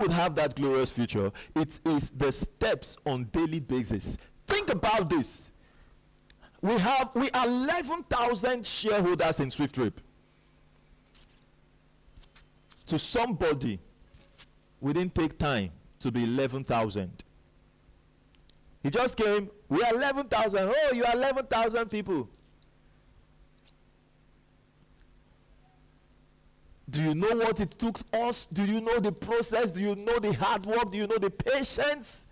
would have that glorious future, it is the steps on daily basis. Think about this. We are 11,000 shareholders in SWIFTtrip. To somebody, we didn't take time to be 11,000. He just came, we are 11,000. Oh, you are 11,000 people. Do you know what it took us? Do you know the process? Do you know the hard work? Do you know the patience?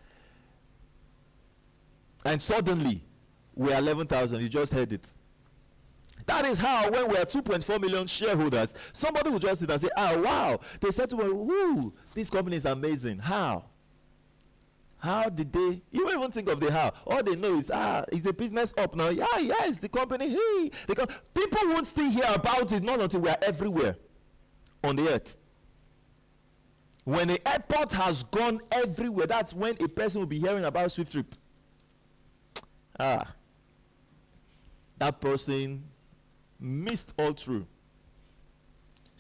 And suddenly, we are 11,000. You just heard it. That is how, when we are 2.4 million shareholders, somebody will just sit and say, oh, wow. They said to me, whoo, this company is amazing. How? How did they? You don't even think of the how. All they know is, is the business up now? Yeah, it's the company. Hey, people won't still hear about it, not until we are everywhere on the earth. When the airport has gone everywhere, that's when a person will be hearing about SWIFTtrip. That person missed all through.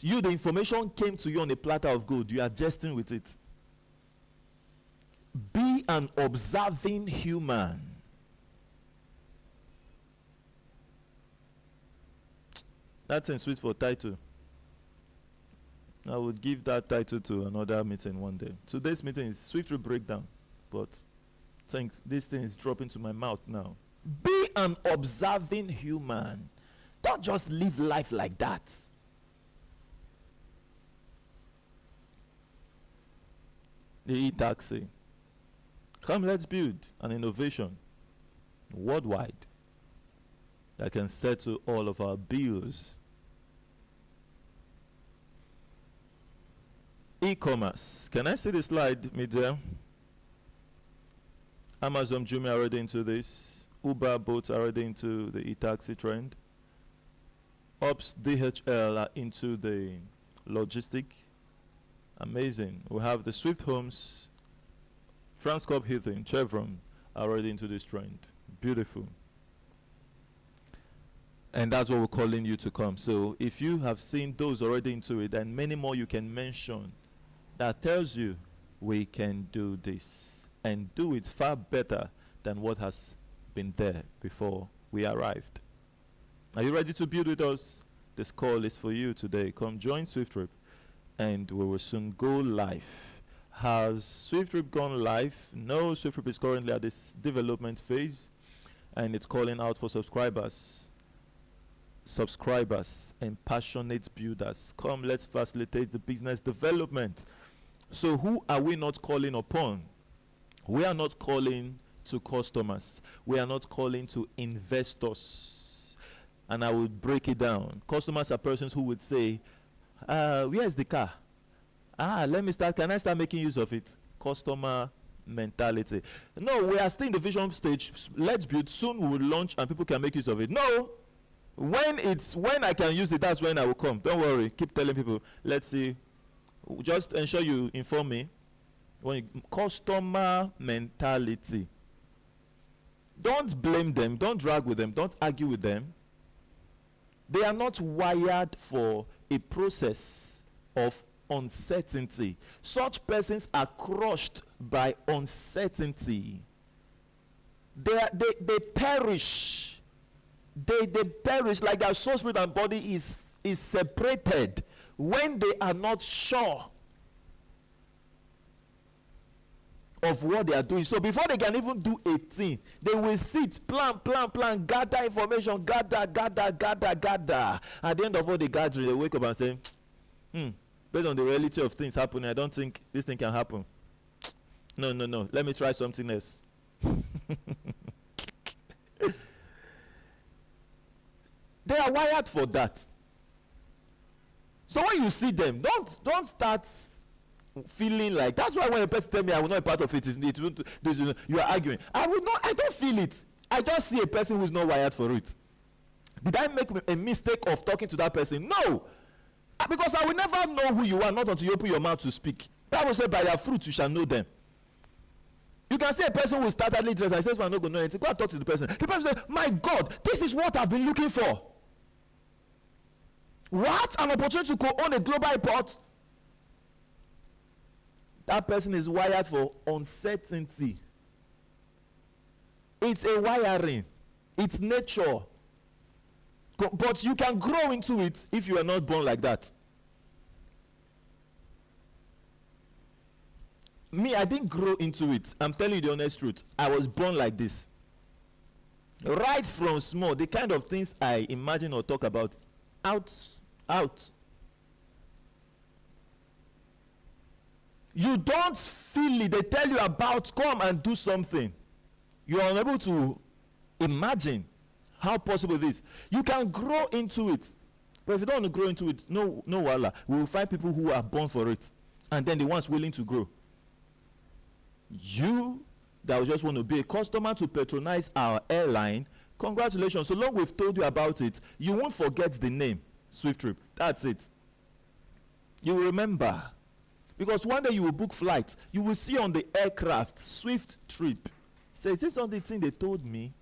You, the information came to you on a platter of gold. You are jesting with it. Be an observing human. That's in Sweet for title. I would give that title to another meeting one day. Today's meeting is SWIFTtrip breakdown, but thanks, this thing is dropping to my mouth now. Be an observing human. Don't just live life like that. The e-taxi. Come, let's build an innovation worldwide that can settle all of our bills. E-commerce. Can I see the slide, Media? Amazon, Jumia are already into this. Uber, boats are already into the e-taxi trend. Ops, DHL are into the logistic. Amazing. We have the Swift Homes, Transcorp Hilton, Chevron are already into this trend. Beautiful. And that's what we're calling you to come. So if you have seen those already into it, and many more you can mention, that tells you we can do this and do it far better than what has been there before we arrived. Are you ready to build with us? This call is for you today. Come join SWIFTtrip and we will soon go live. Has SWIFTtrip gone live? No, SWIFTtrip is currently at this development phase and it's calling out for subscribers and passionate builders. Come, let's facilitate the business development. So who are we not calling upon? We are not calling to customers. We are not calling to investors. And I will break it down. Customers are persons who would say, where's the car? Let me start. Can I start making use of it? Customer mentality. No, we are still in the vision stage. Let's build. Soon we will launch and people can make use of it. No. When I can use it, that's when I will come. Don't worry. Keep telling people. Let's see. Just ensure you inform me. Customer mentality. Don't blame them. Don't drag with them. Don't argue with them. They are not wired for a process of uncertainty. Such persons are crushed by uncertainty. They perish. They perish like their soul, spirit, and body is separated when they are not sure of what they are doing. So before they can even do a thing, they will sit, plan, gather information, gather. At the end of all the gathering, they wake up and say, based on the reality of things happening, I don't think this thing can happen. No. Let me try something else. They are wired for that. So when you see them, don't start feeling like, that's why when a person tell me I will not be part of it, you are arguing. I don't feel it. I just see a person who is not wired for it. Did I make a mistake of talking to that person? No. Because I will never know who you are, not until you open your mouth to speak. Bible says, by their fruit you shall know them. You can see a person who started literacy and says, I'm not going to know anything. Go and talk to the person. The person says, my God, this is what I've been looking for. What? An opportunity to co-own a global airport? That person is wired for uncertainty. It's a wiring. It's nature. But you can grow into it if you are not born like that. Me, I didn't grow into it. I'm telling you the honest truth. I was born like this. Right from small, the kind of things I imagine or talk about, out. You don't feel it. They tell you about, come and do something. You are unable to imagine how possible it is. You can grow into it. But if you don't want to grow into it, no wala. We will find people who are born for it. And then the ones willing to grow. You that just want to be a customer to patronize our airline, congratulations. So long we've told you about it, you won't forget the name, SWIFTtrip. That's it. You will remember. Because one day you will book flights. You will see on the aircraft, SWIFTtrip. Say, is this not the thing they told me?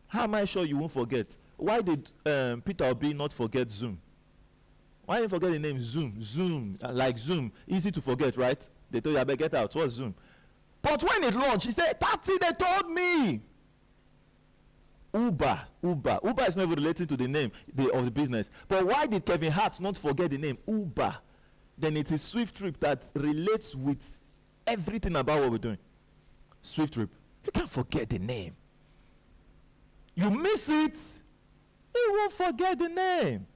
How am I sure you won't forget? Why did Peter Obi not forget Zoom? Why didn't you forget the name Zoom? Zoom, like Zoom. Easy to forget, right? They told you, I better get out. What's Zoom? But when it launched, he said, that's it, they told me. Uber is not even related to the name of the business. But why did Kevin Hart not forget the name Uber? Then it is SWIFTtrip that relates with everything about what we're doing. SWIFTtrip. You can't forget the name. You miss it, you won't forget the name.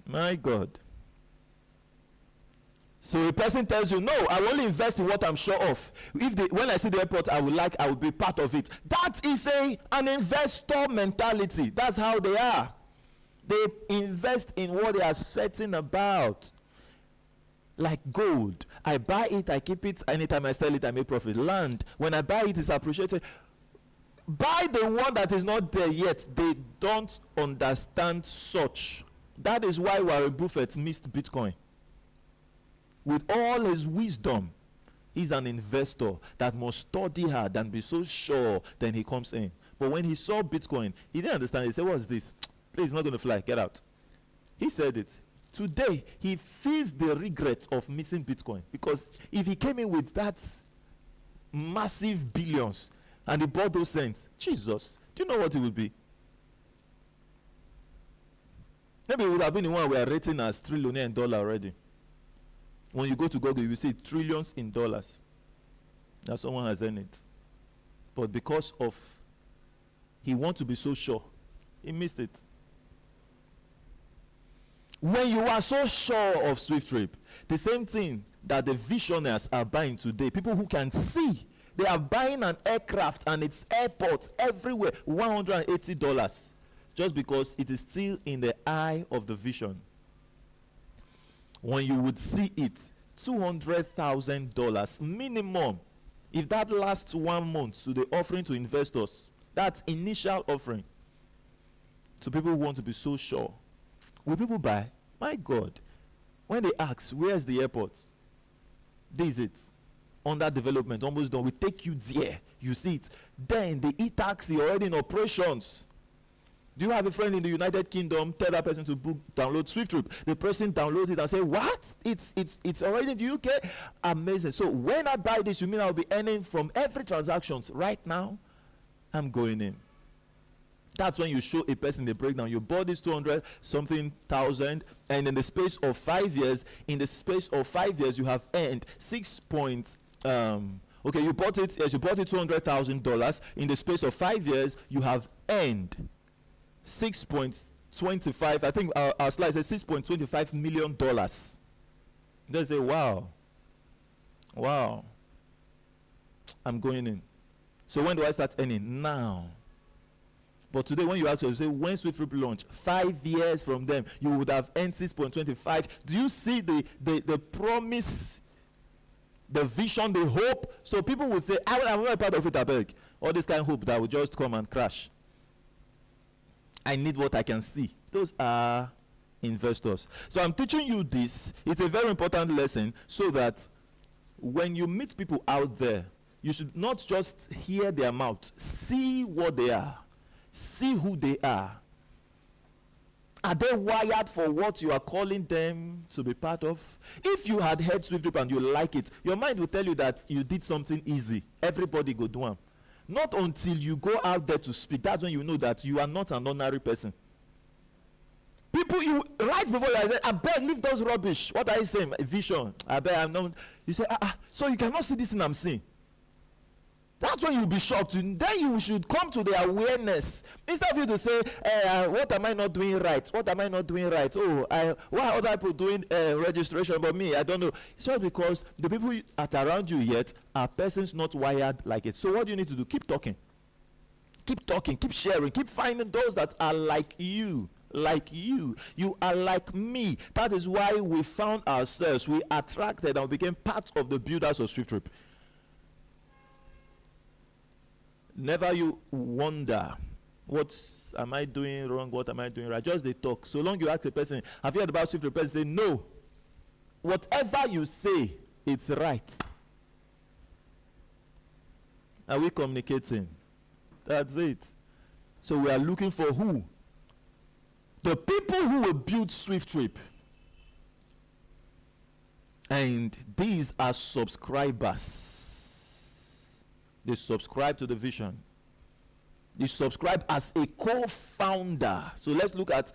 My God. So a person tells you, no, I will only invest in what I'm sure of. When I see the airport, I will be part of it. That is an investor mentality. That's how they are. They invest in what they are certain about. Like gold. I buy it, I keep it. Anytime I sell it, I make profit. Land, when I buy it, it's appreciated. Buy the one that is not there yet. They don't understand such. That is why Warren Buffett missed Bitcoin. With all his wisdom, he's an investor that must study hard and be so sure, then he comes in. But when he saw Bitcoin, he didn't understand. He said, what's this? Please, it's not going to fly. Get out. He said it. Today, he feels the regret of missing Bitcoin. Because if he came in with that massive billions and he bought those cents, Jesus, do you know what it would be? Maybe it would have been the one we are rating as trillionaire in dollar already. When you go to Google, you will see trillions in dollars. That someone has earned it. But because of he wants to be so sure, he missed it. When you are so sure of SWIFTtrip, the same thing that the visionaries are buying today, people who can see, they are buying an aircraft and its airports everywhere, $180, just because it is still in the eye of the vision. When you would see it, $200,000 minimum. If that lasts 1 month to the offering to investors, that's initial offering to people who want to be so sure. Will people buy? My God. When they ask, where's the airport? This is it. Under development, almost done. We take you there. You see it. Then the e-taxi already in operations. Do you have a friend in the United Kingdom? Tell that person to download SWIFTtrip. The person downloads it and say, what? It's already in the UK? Amazing. So when I buy this, you mean I'll be earning from every transactions? Right now, I'm going in. That's when you show a person the breakdown. You bought this 200-something thousand, and in the space of 5 years, you have earned okay, you bought it $200,000. In the space of 5 years, you have earned 6.25. I think our slide says $6.25 million. They say, wow, I'm going in. So when do I start earning? Now. But today, when you actually say, when SWIFTtrip launch, 5 years from them, you would have earned 6.25. Do you see the promise, the vision, the hope? So people would say, I'm not a part of it, I beg. All this kind of hope that will just come and crash. I need what I can see. Those are investors. So I'm teaching you this. It's a very important lesson so that when you meet people out there, you should not just hear their mouth. See what they are. See who they are. Are they wired for what you are calling them to be part of? If you had heard SWIFTtrip and you like it, your mind will tell you that you did something easy. Everybody go do one. Not until you go out there to speak. That's when you know that you are not an ordinary person. People, you right before you say, I beg, leave those rubbish. What are you saying? A vision. I beg, I'm not. You say, so you cannot see this thing I'm seeing. That's when you'll be shocked. Then you should come to the awareness. Instead of you to say, what am I not doing right? What am I not doing right? Why are other people doing registration but me? I don't know. It's just because the people at around you yet are persons not wired like it. So what do you need to do? Keep talking. Keep talking. Keep sharing. Keep finding those that are like you. Like you. You are like me. That is why we found ourselves. We attracted and we became part of the builders of SWIFTtrip. Never you wonder, what am I doing wrong? What am I doing right? Just they talk. So long you ask a person, have you heard about SWIFTtrip? The person say, no. Whatever you say, it's right. Are we communicating? That's it. So we are looking for who? The people who will build SWIFTtrip. And these are subscribers. They subscribe to the vision. They subscribe as a co-founder. So let's look at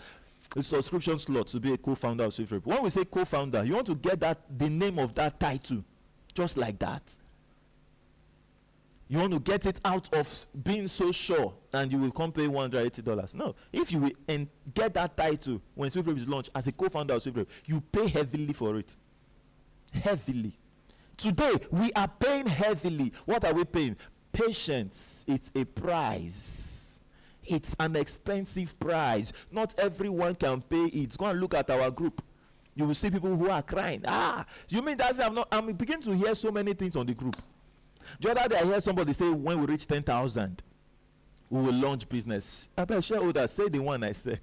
the subscription slot to be a co-founder of SWIFTtrip. When we say co-founder, you want to get the name of that title, just like that. You want to get it out of being so sure, and you will come pay $180. No, if you will get that title when SWIFTtrip is launched as a co-founder of SWIFTtrip, you pay heavily for it. Heavily. Today, we are paying heavily. What are we paying? Patience. It's a price. It's an expensive price. Not everyone can pay it. Go and look at our group. You will see people who are crying. You mean that's I'm beginning to hear so many things on the group. The other day I heard somebody say, when we reach 10,000, we will launch business. I bet shareholders say the one I said.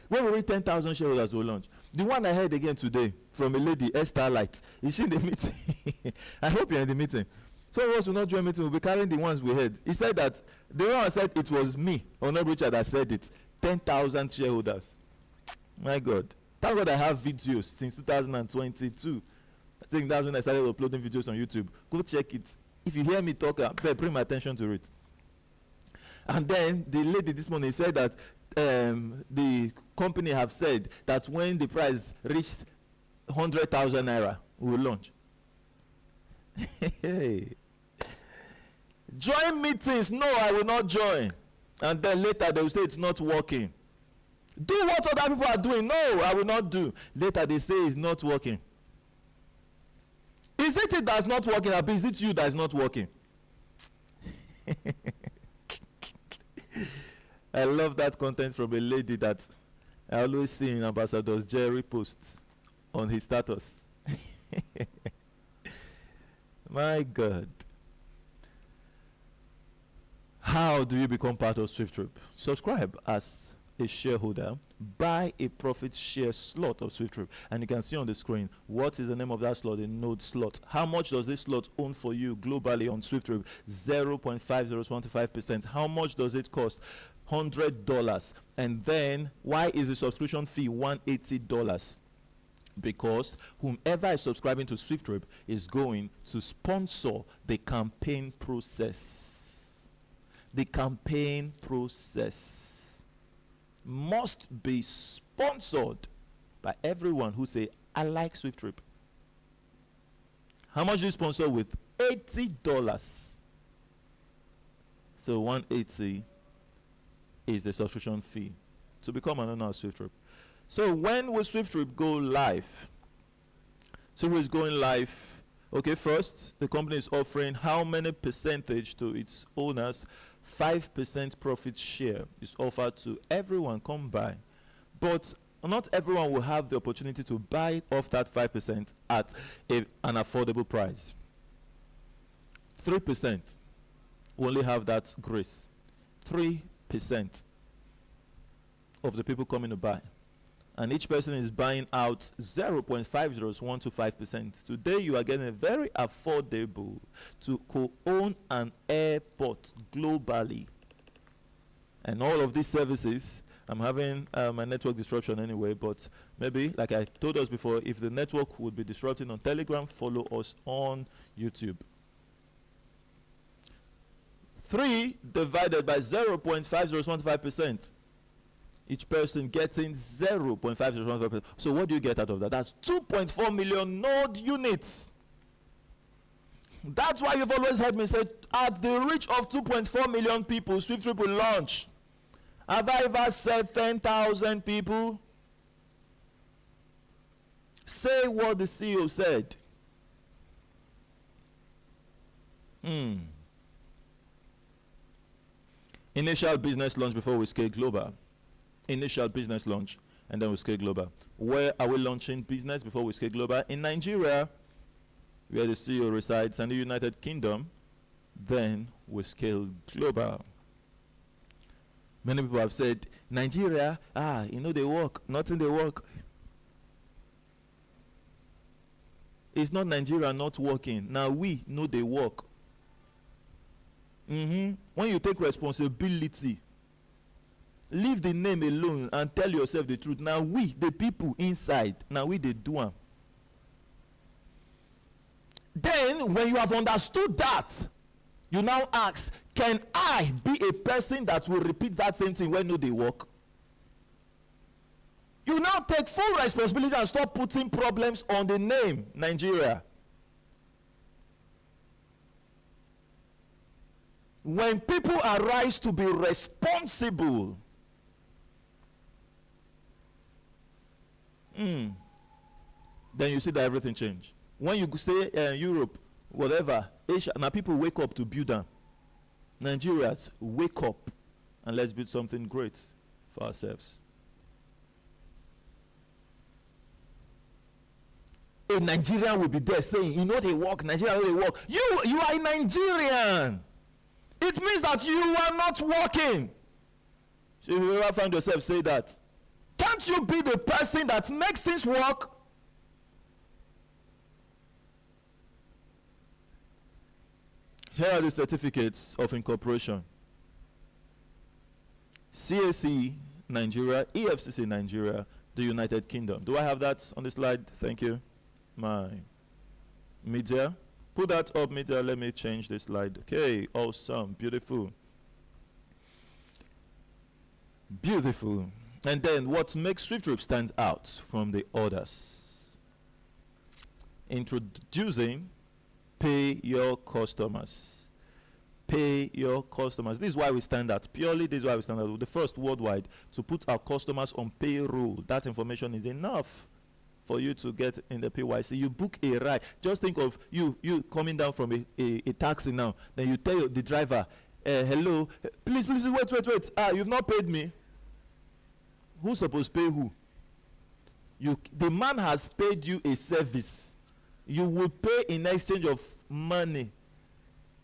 When we reach 10,000 shareholders, we'll launch. The one I heard again today from a lady, Starlight. Is she in the meeting? I hope you're in the meeting. Some of us will not join meeting. We'll be carrying the ones we heard. He said that the one said it was me, or not Richard, that said it. 10,000 shareholders. My God. Thank God I have videos since 2022. I think that's when I started uploading videos on YouTube. Go check it. If you hear me talk, bring my attention to it. And then the lady this morning said that the company have said that when the price reached 100,000 naira, we will launch. Hey. Join meetings. No, I will not join. And then later they will say it's not working. Do what other people are doing. No, I will not do. Later they say it's not working. Is it that's not working, or is it you that's not working? I love that content from a lady that I always see in Ambassador Jerry posts on his status. My God. How do you become part of SWIFTtrip? Subscribe as a shareholder, buy a profit share slot of SWIFTtrip, and you can see on the screen what is the name of that slot, a node slot. How much does this slot own for you globally on SWIFTtrip? 0.5025%. How much does it cost? $100. And then why is the subscription fee $180? Because whomever is subscribing to SWIFTtrip is going to sponsor the campaign process. The campaign process must be sponsored by everyone who say, I like SWIFTtrip. How much do you sponsor with? $80. So 180 is the subscription fee to become an owner of SWIFTtrip. So when will SWIFTtrip go live? So it's going live. Okay, first, the company is offering how many percentage to its owners? 5% profit share is offered to everyone. Come buy. But not everyone will have the opportunity to buy off that 5% at an affordable price. 3% will only have that grace. 3% of the people coming to buy. And each person is buying out 0.50125%. Today you are getting very affordable to co-own an airport globally. And all of these services I'm having my network disruption anyway, but maybe, like I told us before, if the network would be disrupting on Telegram, follow us on YouTube. 3 divided by 0.5015%. Each person getting 0.5015%. So what do you get out of that? That's 2.4 million node units. That's why you've always heard me say, at the reach of 2.4 million people, SWIFTtrip will launch. Have I ever said 10,000 people? Say what the CEO said. Initial business launch before we scale global. Initial business launch, and then we scale global. Where are we launching business before we scale global? In Nigeria, where the CEO resides, and the United Kingdom. Then we scale global. Many people have said, Nigeria, they work, nothing they work. It's not Nigeria not working. Now we know they work. When you take responsibility, leave the name alone and tell yourself the truth. Now we, the people inside, now we they do them. Then when you have understood that, you now ask, can I be a person that will repeat that same thing when no they work? You now take full responsibility and stop putting problems on the name Nigeria. When people arise to be responsible, then you see that everything changed. When you stay Europe, whatever, Asia, now people wake up to build them. Nigerians, wake up and let's build something great for ourselves. A Nigerian will be there saying, they work, Nigeria they work. You are a Nigerian. It means that you are not working. So if you ever find yourself say that, can't you be the person that makes things work? Here are the certificates of incorporation. CAC Nigeria, EFCC Nigeria, the United Kingdom. Do I have that on the slide? Thank you. My media. Put that up, media. Let me change the slide. Okay, awesome, beautiful. Beautiful. And then what makes SWIFTtrip stand out from the others? Introducing pay your customers. Pay your customers. This is why we stand out. Purely this is why we stand out. The first worldwide to put our customers on payroll. That information is enough for you to get in the PYC. You book a ride. Just think of you coming down from a taxi now. Then you tell the driver, hello, please, wait. You've not paid me. Who's supposed to pay who? The man has paid you a service. You will pay in exchange of money.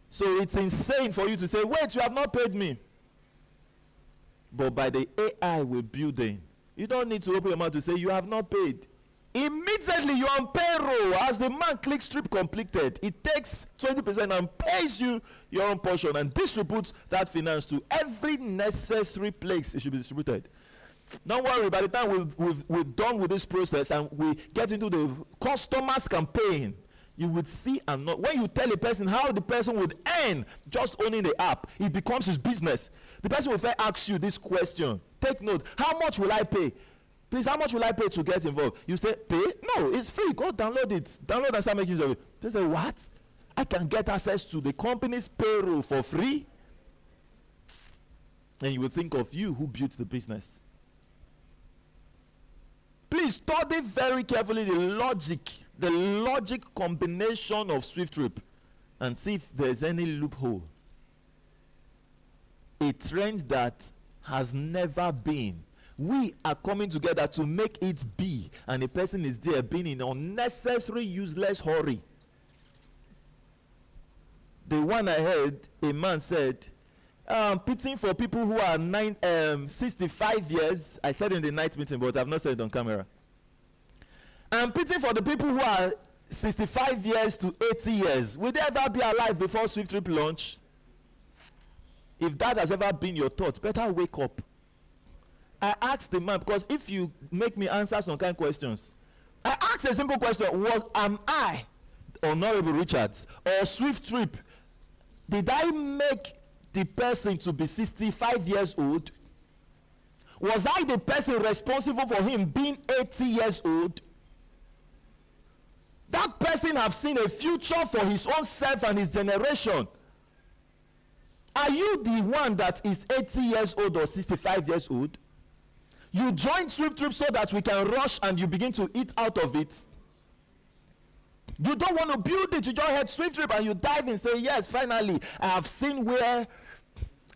So it's insane for you to say, wait, you have not paid me. But by the AI we're building, you don't need to open your mouth to say you have not paid. Immediately you're on payroll. As the man clicks trip completed, it takes 20% and pays you your own portion and distributes that finance to every necessary place it should be distributed. Don't worry, by the time we're done with this process and we get into the customers campaign, you would see and not. When you tell a person how the person would earn just owning the app, it becomes his business. The person will first ask you this question. Take note. How much will I pay? Please, how much will I pay to get involved? You say, pay? No, it's free. Go download it. Download and start making use of it. They say, what? I can get access to the company's payroll for free? And you will think of you who built the business. Please study very carefully the logic combination of SWIFTtrip and see if there's any loophole. A trend that has never been. We are coming together to make it be, and a person is there being in unnecessary, useless hurry. The one I heard, a man said, pitying for people who are 65 years. I said in the night meeting, but I've not said it on camera. I'm pitying for the people who are 65 years to 80 years. Will they ever be alive before SWIFTtrip launch? If that has ever been your thought, better wake up. I asked the man, because if you make me answer some kind of questions, I asked a simple question: am I Honorable Richards or SWIFTtrip? Did I make the person to be 65 years old? Was I the person responsible for him being 80 years old? That person have seen a future for his own self and his generation. Are you the one that is 80 years old or 65 years old? You joined SWIFTtrip so that we can rush and you begin to eat out of it. You don't want to build it. You just heard SWIFTtrip and you dive in, say, yes, finally, I have seen where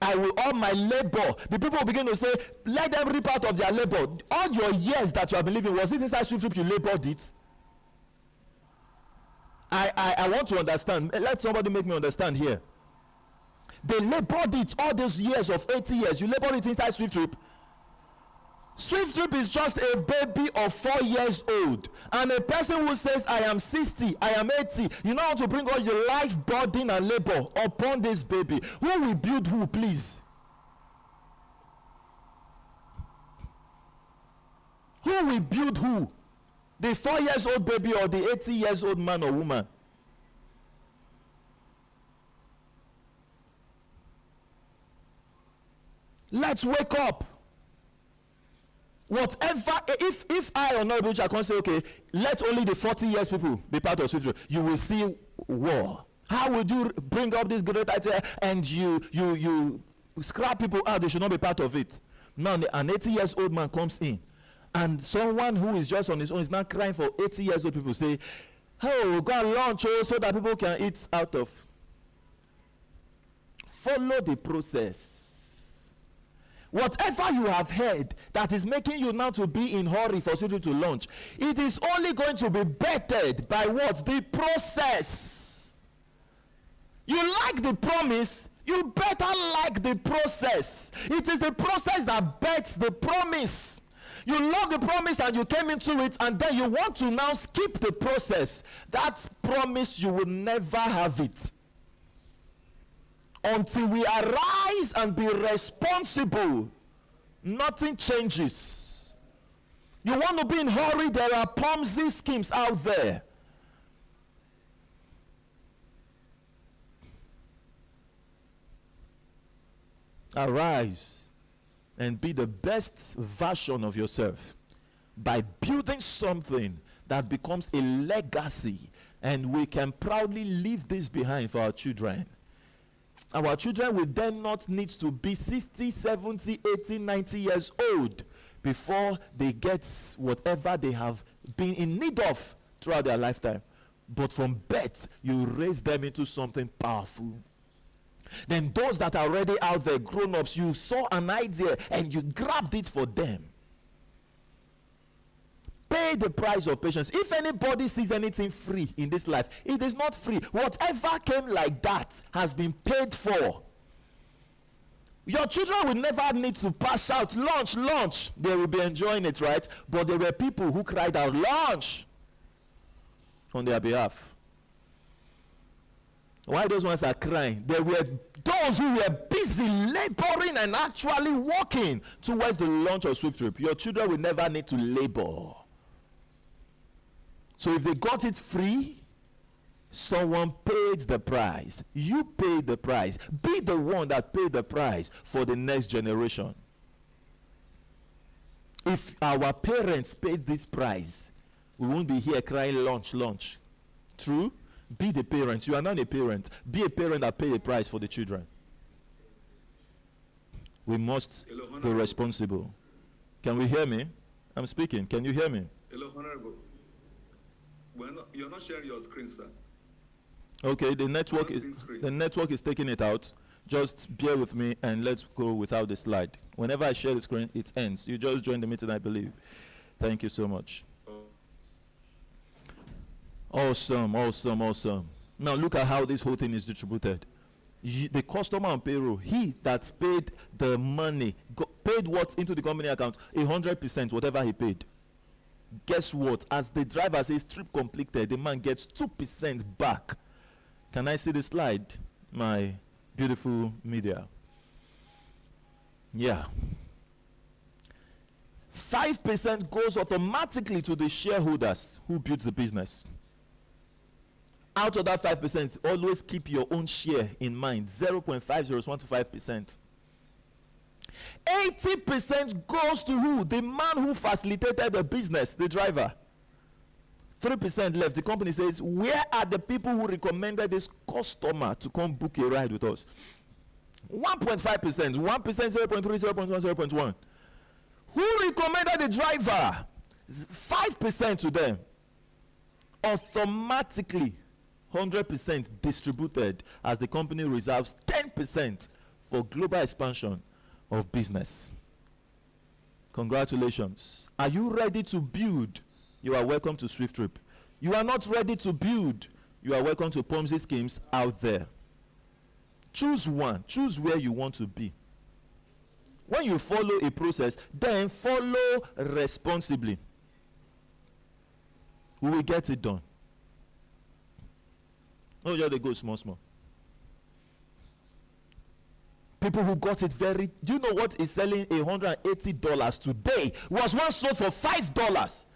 I will, all my labor. The people begin to say, let them reap out of their labor. All your years that you have been living, was it inside SWIFTtrip you labored it? I want to understand. Let somebody make me understand here. They labored it all those years of 80 years. You labored it inside SWIFTtrip. SWIFTtrip is just a baby of 4 years old. And a person who says, I am 60, I am 80, you know how to bring all your life burden and labor upon this baby. Who will build who, please? Who will build who? The 4 years old baby or the 80 years old man or woman? Let's wake up. Whatever, if I or not, which I can't say, okay, let only the 40 years people be part of SWIFTtrip, you will see war. How would you bring up this great idea and you scrap people out? They should not be part of it. Now an 80 years old man comes in, and someone who is just on his own is not crying for 80 years old people. Say, oh, go and launch so that people can eat out of. Follow the process. Whatever you have heard that is making you now to be in hurry for SWIFTtrip to launch, it is only going to be bettered by what? The process. You like the promise, you better like the process. It is the process that bets the promise. You love the promise and you came into it, and then you want to now skip the process. That promise, you will never have it. Until we arise and be responsible, nothing changes. You want to be in hurry, there are Ponzi schemes out there. Arise and be the best version of yourself by building something that becomes a legacy, and we can proudly leave this behind for our children. Our children will then not need to be 60, 70, 80, 90 years old before they get whatever they have been in need of throughout their lifetime. But from birth, you raise them into something powerful. Then those that are already out there, grown-ups, you saw an idea and you grabbed it for them. Pay the price of patience. If anybody sees anything free in this life, it is not free. Whatever came like that has been paid for. Your children will never need to pass out, launch. They will be enjoying it, right? But there were people who cried out, launch, on their behalf. Why those ones are crying? There were those who were busy laboring and actually working towards the launch of SWIFTtrip. Your children will never need to labor. So if they got it free, someone paid the price. You paid the price. Be the one that paid the price for the next generation. If our parents paid this price, we won't be here crying launch. True? Be the parent. You are not a parent. Be a parent that paid the price for the children. We must be responsible. Can we hear me? I'm speaking. Can you hear me? Hello, Honorable. You're not sharing your screen, sir. Okay, the network is taking it out. Just bear with me and let's go without the slide. Whenever I share the screen, it ends. You just joined the meeting, I believe. Thank you so much. Awesome. Now look at how this whole thing is distributed. The customer on payroll, he that paid the money, paid what into the company account, 100%, whatever he paid. Guess what? As the driver says trip completed, the man gets 2% back. Can I see the slide? My beautiful media. Yeah. 5% goes automatically to the shareholders who built the business. Out of that 5%, always keep your own share in mind. 0.5015%. 80% goes to who? The man who facilitated the business, the driver. 3% left. The company says, where are the people who recommended this customer to come book a ride with us? 1.5%. 1%, 0.3, 0.1, 0.1. Who recommended the driver? 5% to them. Automatically, 100% distributed as the company reserves 10% for global expansion of business. Congratulations. Are you ready to build? You are welcome to SWIFTtrip. You are not ready to build? You are welcome to Ponzi schemes out there. Choose one. Choose where you want to be. When you follow a process, then follow responsibly. We will get it done. Oh, yeah, they go small. People who got it very, do you know what is selling $180 today was once sold for $5.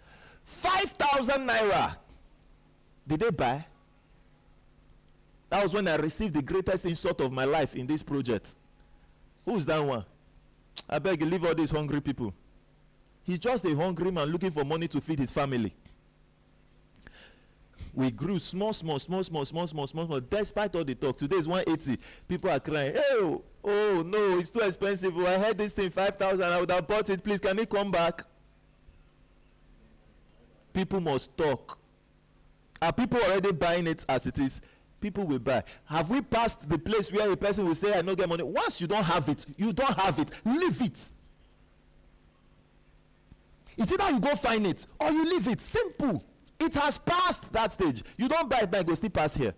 5,000 naira. Did they buy? That was when I received the greatest insult of my life in this project. Who's that one? I beg you, leave all these hungry people. He's just a hungry man looking for money to feed his family. We grew small. Despite all the talk, today is 180. People are crying. Oh no, it's too expensive. I had this thing 5,000. I would have bought it. Please, can it come back? People must talk. Are people already buying it as it is? People will buy. Have we passed the place where a person will say, I don't get money? Once you don't have it, you don't have it. Leave it. It's either you go find it or you leave it. Simple. It has passed that stage. You don't buy it now, it will still pass here.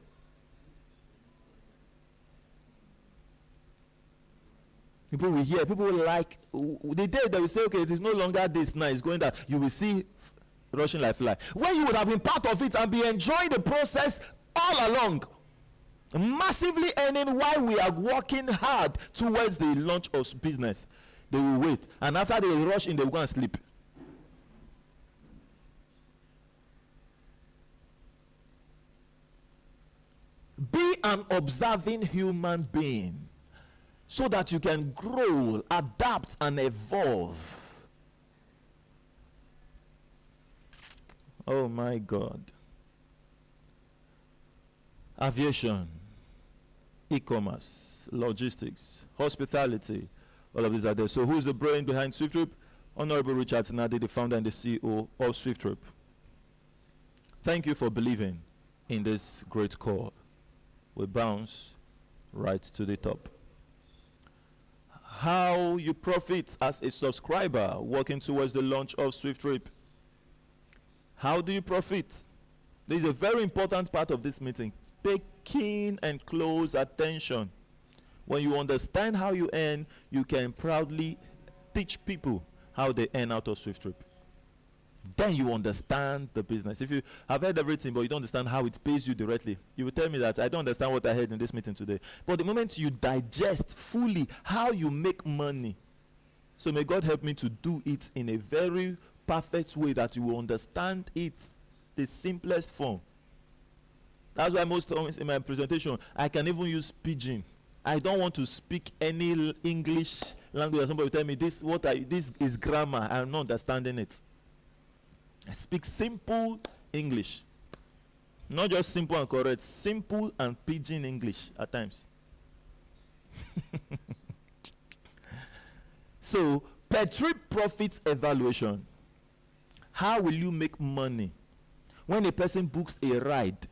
People will hear, people will like, the day they will say, okay, it is no longer this now, it's going down. You will see rushing like fly. When you would have been part of it and be enjoying the process all along, massively earning while we are working hard towards the launch of business, they will wait. And after they rush in, they will go and sleep. Be an observing human being so that you can grow, adapt, and evolve. Oh my God. Aviation, e-commerce, logistics, hospitality, all of these are there. So who's the brain behind SWIFTtrip? Honorable Richard Nadi, the founder and the CEO of SWIFTtrip. Thank you for believing in this great call. We bounce right to the top. How you profit as a subscriber working towards the launch of SWIFTtrip. How do you profit? This is a very important part of this meeting. Pay keen and close attention. When you understand how you earn, you can proudly teach people how they earn out of SWIFTtrip. Then you understand the business. If you have heard everything but you don't understand how it pays you directly, you will tell me that I don't understand what I heard in this meeting today. But the moment you digest fully how you make money, so may God help me to do it in a very perfect way that you will understand it, the simplest form. That's why most times in my presentation, I can even use pidgin. I don't want to speak any English language. Somebody will tell me this is grammar. I'm not understanding it. I speak simple English. Not just simple and correct, simple and pidgin English at times. So, per trip profit evaluation. How will you make money when a person books a ride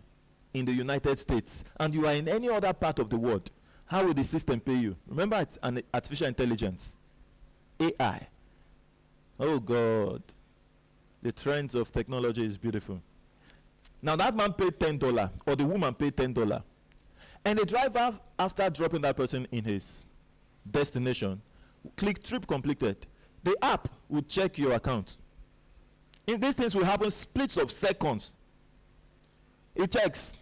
in the United States and you are in any other part of the world? How will the system pay you? Remember, it's an artificial intelligence, AI. Oh God, the trends of technology is beautiful. Now that man paid $10 or the woman paid $10, and the driver, after dropping that person in his destination, click trip completed. The app will check your account. In these things will happen splits of seconds. It checks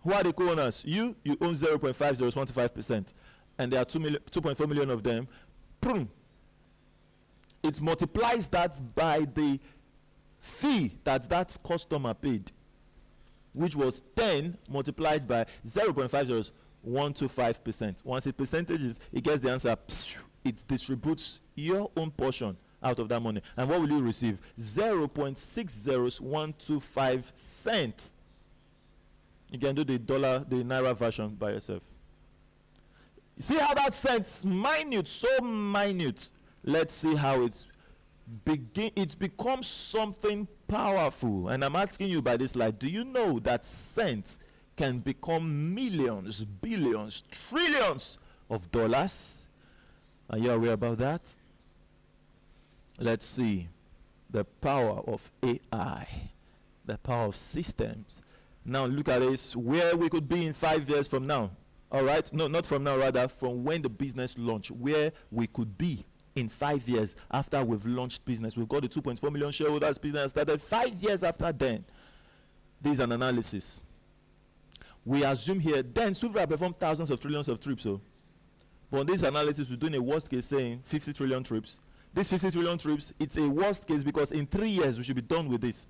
who are the co-owners. You own 0.5025%, and there are 2.4 million of them. Boom. it multiplies that by the fee that that customer paid, which was 10 multiplied by 0.50125%. Once the percentage is, it gets the answer, it distributes your own portion out of that money. And what will you receive? 0.60125 cents. You can do the naira version by yourself. See how that cents minute, so minute. Let's see how it becomes something powerful. And I'm asking you by this slide, do you know that cents can become millions, billions, trillions of dollars? Are you aware about that? Let's see the power of AI, the power of systems. Now look at this, where we could be in 5 years from now. All right, no, not from now, rather from when the business launch, where we could be in 5 years after we've launched business. We've got the 2.4 million shareholders, business started 5 years after then. This is an analysis. We assume here, then SWIFTTrip performed thousands of trillions of trips. So, but on this analysis, we're doing a worst case saying 50 trillion trips. This 50 trillion trips, it's a worst case because in 3 years we should be done with this.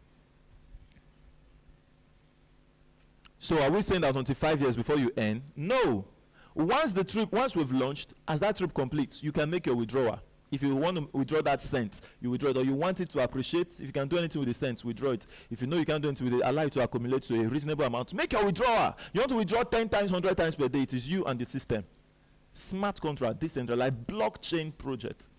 So are we saying that until 5 years before you end? No. Once we've launched, as that trip completes, you can make your withdrawal. If you want to withdraw that cent, you withdraw it, or you want it to appreciate. If you can do anything with the cents, withdraw it. If you know you can't do anything with it, allow it to accumulate to a reasonable amount. Make your withdrawal. You want to withdraw 10 times, 100 times per day. It is you and the system. Smart contract, decentralized, blockchain project.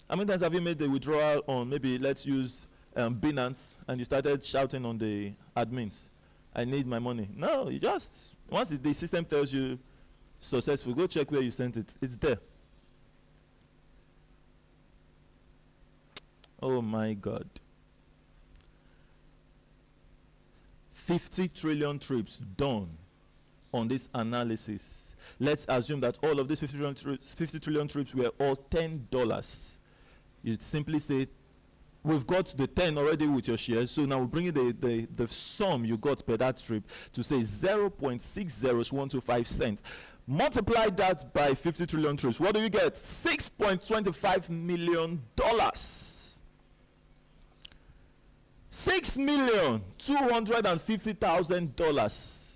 How many times have you made the withdrawal on, maybe let's use Binance, and you started shouting on the admins, I need my money? No, you just, once the system tells you successful, go check where you sent it. It's there. Oh my God. 50 trillion trips done on this analysis. Let's assume that all of these 50 trillion trips were all $10. You simply say, we've got the 10 already with your shares, so now we're bringing the sum you got per that trip to say 0.60125 cents. Multiply that by 50 trillion trips. What do you get? $6.25 million. $6,250,000.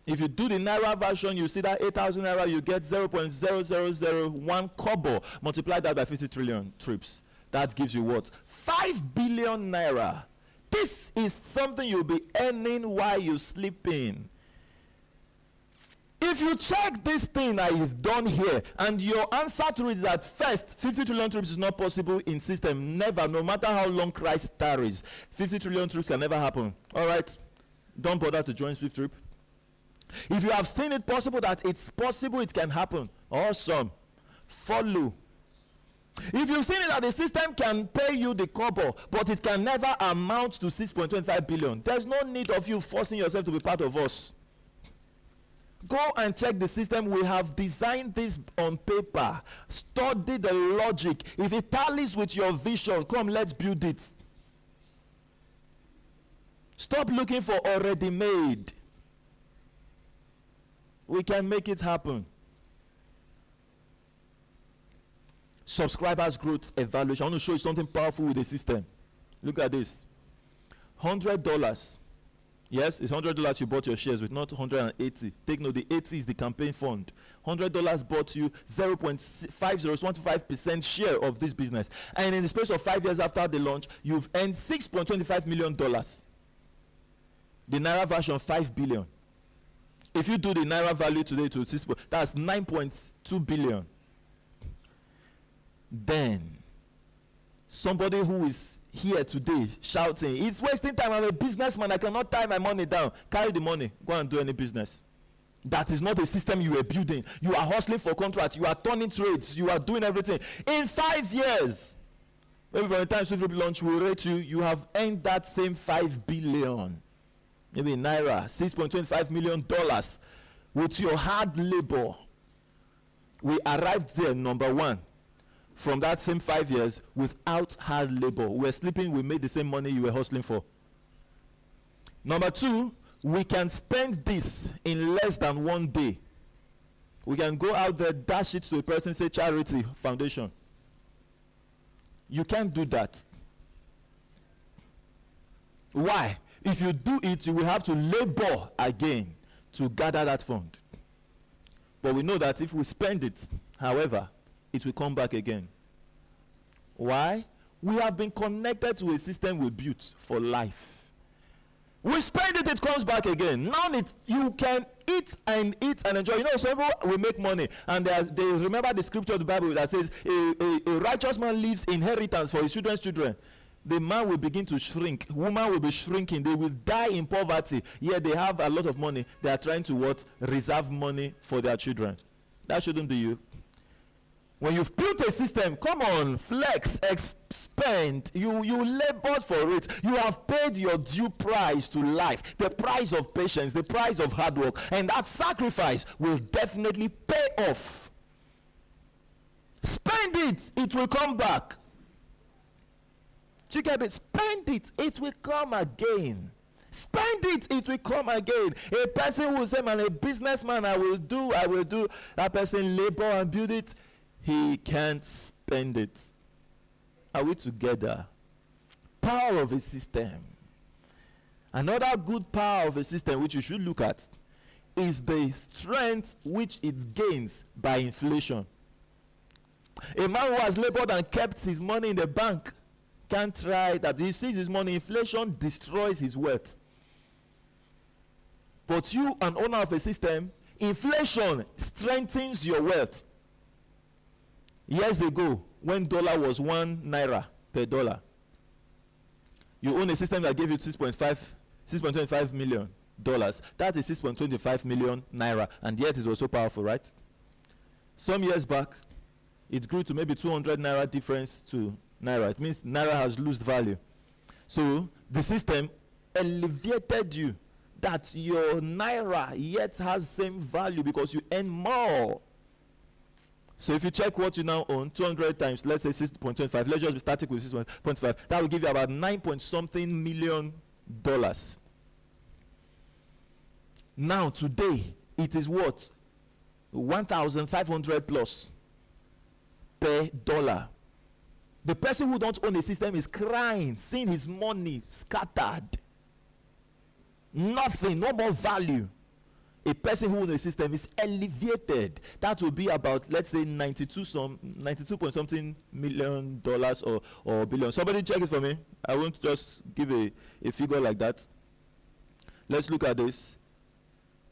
If you do the naira version, you see that 8,000 naira, you get 0.0001 kobo. Multiply that by 50 trillion trips. That gives you what? 5 billion naira. This is something you'll be earning while you're sleeping. If you check this thing I've done here, and your answer to it is at first, 50 trillion trips is not possible in system. Never, no matter how long Christ tarries, 50 trillion trips can never happen. All right? Don't bother to join SWIFTTrip. If you have seen it possible, that it's possible, it can happen. Awesome. Follow. If you've seen it that the system can pay you the kobo, but it can never amount to 6.25 billion, there's no need of you forcing yourself to be part of us. Go and check the system. We have designed this on paper. Study the logic. If it tallies with your vision, come, let's build it. Stop looking for already made. We can make it happen. Subscribers growth evaluation. I want to show you something powerful with the system. Look at this. $100. Yes, it's $100 you bought your shares with, not 180. Take note, the 80 is the campaign fund. $100 bought you 0.5015% share of this business. And in the space of 5 years after the launch, you've earned $6.25 million. The Naira version, 5 billion. If you do the Naira value today to 6, that's 9.2 billion. Then, somebody who is here today shouting, it's wasting time, I'm a businessman, I cannot tie my money down. Carry the money, go and do any business. That is not a system you are building. You are hustling for contracts, you are turning trades, you are doing everything. In 5 years, maybe by the time SWIFTTrip launch will rate you, you have earned that same 5 billion. Maybe in Naira, $6.25 million with your hard labor. We arrived there, number one, from that same 5 years without hard labor. We were sleeping, we made the same money you were hustling for. Number two, we can spend this in less than 1 day. We can go out there, dash it to a person, say charity, foundation. You can't do that. Why? If you do it, you will have to labor again to gather that fund. But we know that if we spend it, however, it will come back again. Why? We have been connected to a system we built for life. We spend it, it comes back again. Now you can eat and enjoy. You know, some people will make money and they remember the scripture of the Bible that says a righteous man leaves inheritance for his children's children. The man will begin to shrink. Woman will be shrinking. They will die in poverty. Yet they have a lot of money. They are trying to what? Reserve money for their children. That shouldn't be you. When you've built a system, come on, flex, expend. You labored for it. You have paid your due price to life, the price of patience, the price of hard work, and that sacrifice will definitely pay off. Spend it, it will come back. Do you get it? Spend it, it will come again. Spend it, it will come again. A person who say, man, a businessman, I will do. That person labor and build it. He can't spend it. Are we together? Power of a system. Another good power of a system which you should look at is the strength which it gains by inflation. A man who has labored and kept his money in the bank can't try that. He sees his money, inflation destroys his wealth. But you, an owner of a system, inflation strengthens your wealth. Years ago, when dollar was 1 naira per dollar, you own a system that gave you $6.25 million. That is 6.25 million naira, and yet it was so powerful, right? Some years back, it grew to maybe 200 naira difference to naira. It means naira has lost value. So the system elevated you that your naira yet has same value because you earn more. So if you check what you now own, 200 times, let's say 6.25, let's just be static with 6.25, that will give you about $9.something million. Now today, it is what? 1,500 plus per dollar. The person who don't own a system is crying, seeing his money scattered. Nothing, no more value. A person who owns a system is elevated. That will be about, let's say, 92 point something million dollars or billion. Somebody check it for me. I won't just give a figure like that. Let's look at this.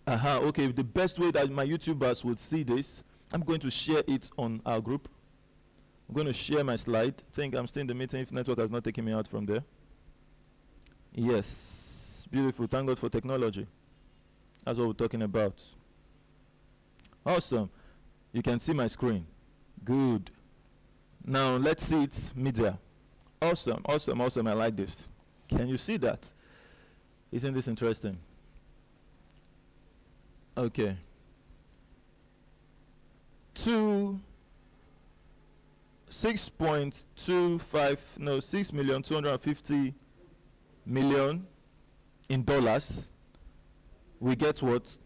Okay, the best way that my YouTubers would see this, I'm going to share it on our group. I'm going to share my slide. I think I'm still in the meeting if network has not taken me out from there. Yes, beautiful. Thank God for technology. That's what we're talking about. Awesome. You can see my screen. Good. Now let's see it media. Awesome, awesome, awesome. I like this. Can you see that? Isn't this interesting? Okay. 6.250 in dollars. We get what?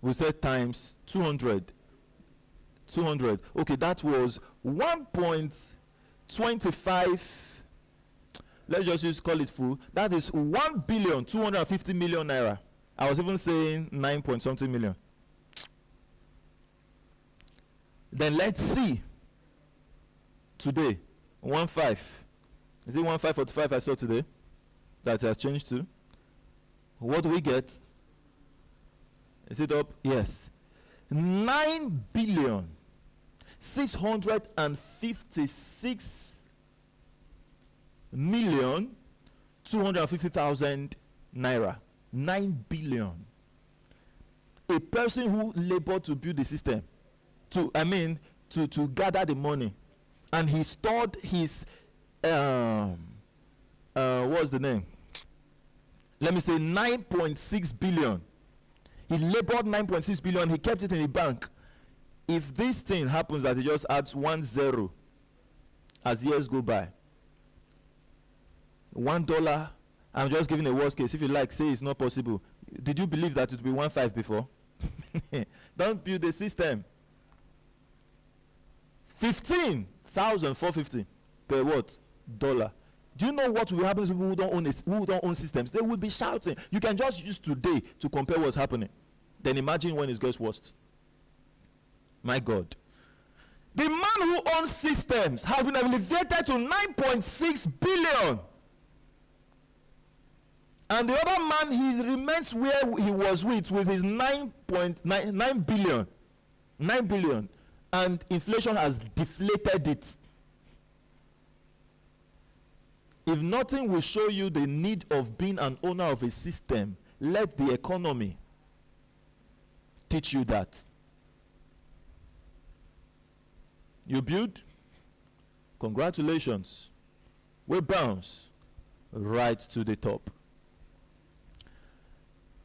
We said times 200. Okay, that was 1.25. Let's just call it full. That is 1,250 million naira. I was even saying 9 point something million. Then let's see. Today, 1.5. Is it 1.545 I saw today? That has changed to. What do we get? Is it up? Yes. 9,656,250,000 naira. 9 billion. A person who labored to build the system, to gather the money, and he stored his what's the name? Let me say 9.6 billion. He labored 9.6 billion. He kept it in the bank. If this thing happens that he just adds 1 0 as years go by, $1. I'm just giving a worst case. If you like, say it's not possible. Did you believe that it would be 1.5 before? Don't build a system. 15,450 per what? dollar. Do you know what will happen to people who don't own systems? They will be shouting. You can just use today to compare what's happening. Then imagine when it gets worst. My God. The man who owns systems has been elevated to 9.6 billion. And the other man, he remains where he was with his 9 billion. 9 billion. And inflation has deflated it. If nothing will show you the need of being an owner of a system, let the economy teach you that. You build? Congratulations. We bounce right to the top.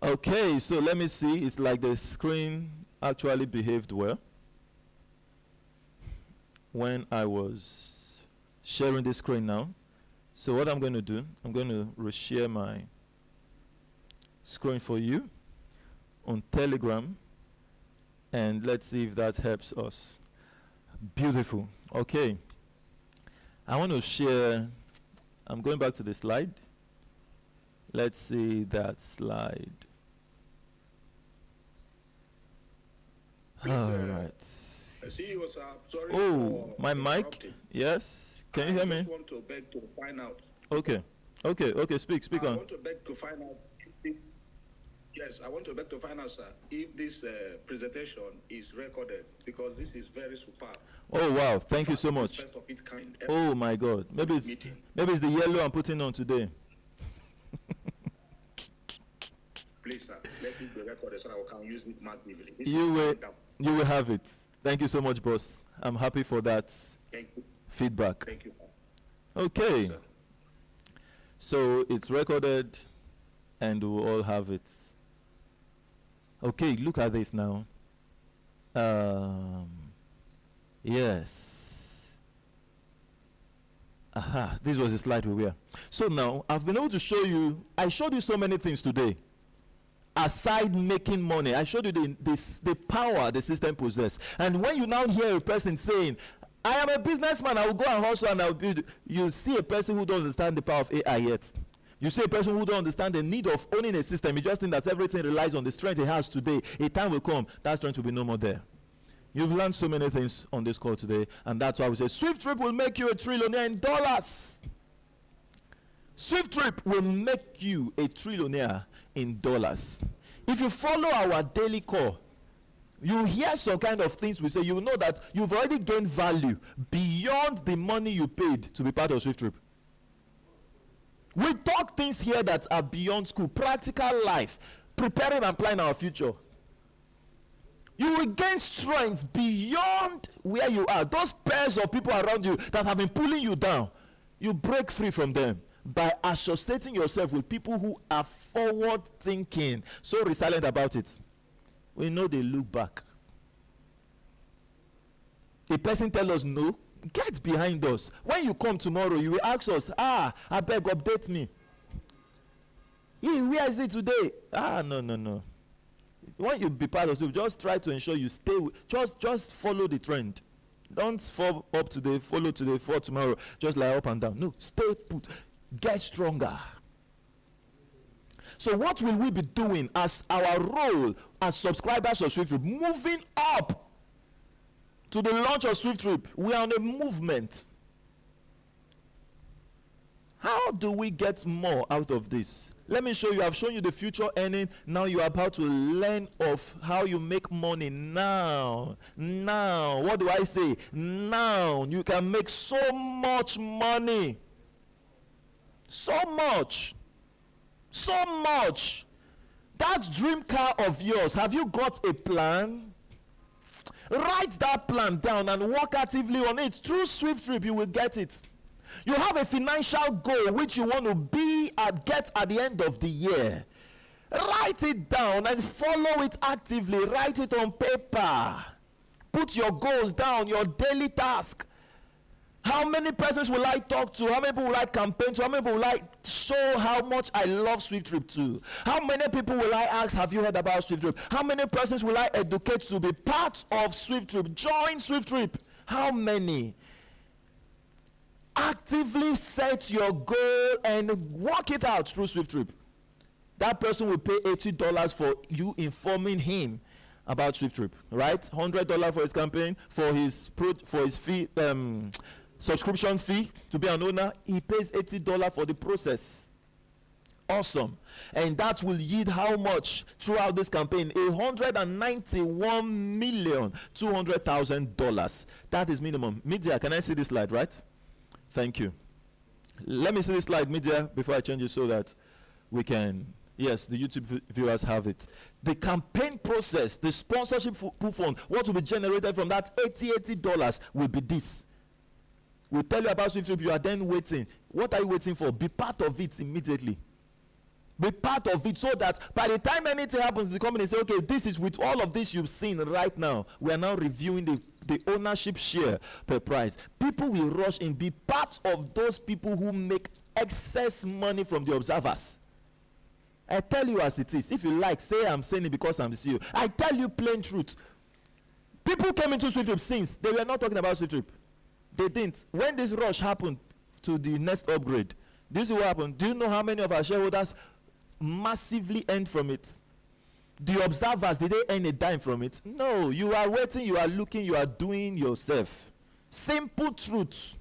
Okay, so let me see. It's like the screen actually behaved well when I was sharing the screen now. So what I'm going to do, I'm going to reshare my screen for you on Telegram, and let's see if that helps us. Beautiful. Okay. I want to share, I'm going back to the slide. Let's see that slide. All right. I see you, sir. Sorry. Oh, my mic? Yes. Can you hear me? I just want to beg to find out. Okay. Speak I on. want to beg to find out. Yes, I want to beg to find out, sir, if this presentation is recorded, because this is very superb. Oh wow! Thank you so much. First of its kind. Oh my God! Maybe it's the yellow I'm putting on today. Please, sir, let it be recorded so I can use it massively. You will have it. Thank you so much, boss. I'm happy for that feedback. Thank you. Okay. Yes, so it's recorded, and we'll all have it. Okay, look at this now. Yes. Aha, this was the slide we were. So now, I've been able to show you, I showed you so many things today. Aside making money, I showed you the power the system possesses. And when you now hear a person saying, I am a businessman, I will go and hustle and I will build, you see a person who doesn't understand the power of AI yet. You see a person who don't understand the need of owning a system. You just think that everything relies on the strength he has today. A time will come, that strength will be no more there. You've learned so many things on this call today, and that's why we say SWIFTtrip will make you a trillionaire in dollars. SWIFTtrip will make you a trillionaire in dollars. If you follow our daily call, you hear some kind of things we say, you know that you've already gained value beyond the money you paid to be part of SWIFTtrip. We talk things here that are beyond school, practical life, preparing and planning our future. You will gain strength beyond where you are. Those pairs of people around you that have been pulling you down, you break free from them by associating yourself with people who are forward thinking, so resilient about it. We know they look back. A person tell us no, get behind us. When you come tomorrow, you will ask us, I beg, update me. Where is it today? No. When you be part of it, just try to ensure you stay just follow the trend. Don't fall up today, follow today, fall tomorrow, just like up and down. No, stay put. Get stronger. So what will we be doing as our role as subscribers of SWIFTtrip? Moving up to the launch of SWIFTtrip. We are on a movement. How do we get more out of this? Let me show you. I've shown you the future earning. Now you are about to learn of how you make money now. What do I say? Now you can make so much money. So much. That dream car of yours, have you got a plan? Write that plan down and work actively on it. Through SWIFTtrip, you will get it. You have a financial goal which you want to get at the end of the year. Write it down and follow it actively. Write it on paper. Put your goals down, your daily task. How many persons will I talk to? How many people will I campaign to? How many people will I show how much I love SWIFTtrip to? How many people will I ask, have you heard about SWIFTtrip? How many persons will I educate to be part of SWIFTtrip? Join SWIFTtrip. How many? Actively set your goal and work it out through SWIFTtrip. That person will pay $80 for you informing him about SWIFTtrip, right? $100 for his campaign, for his fee, subscription fee to be an owner. He pays $80 for the process. Awesome. And that will yield how much throughout this campaign? $191,200,000. That is minimum. Media, can I see this slide, right? Thank you. Let me see this slide, media, before I change it so that we can, yes, the YouTube viewers have it. The campaign process, the sponsorship pool fund, what will be generated from that $80 will be this. We'll tell you about SWIFTtrip. You are then waiting. What are you waiting for? Be part of it immediately. Be part of it so that by the time anything happens, the company say, okay, this is with all of this you've seen right now. We are now reviewing the ownership share per price. People will rush in. Be part of those people who make excess money from the observers. I tell you as it is. If you like, say I'm saying it because I'm the CEO. I tell you plain truth. People came into SWIFTtrip since. They were not talking about SWIFTtrip. They didn't. When this rush happened to the next upgrade, this is what happened. Do you know how many of our shareholders massively earned from it? The observers, did they earn a dime from it? No. You are waiting, you are looking, you are doing yourself. Simple truth.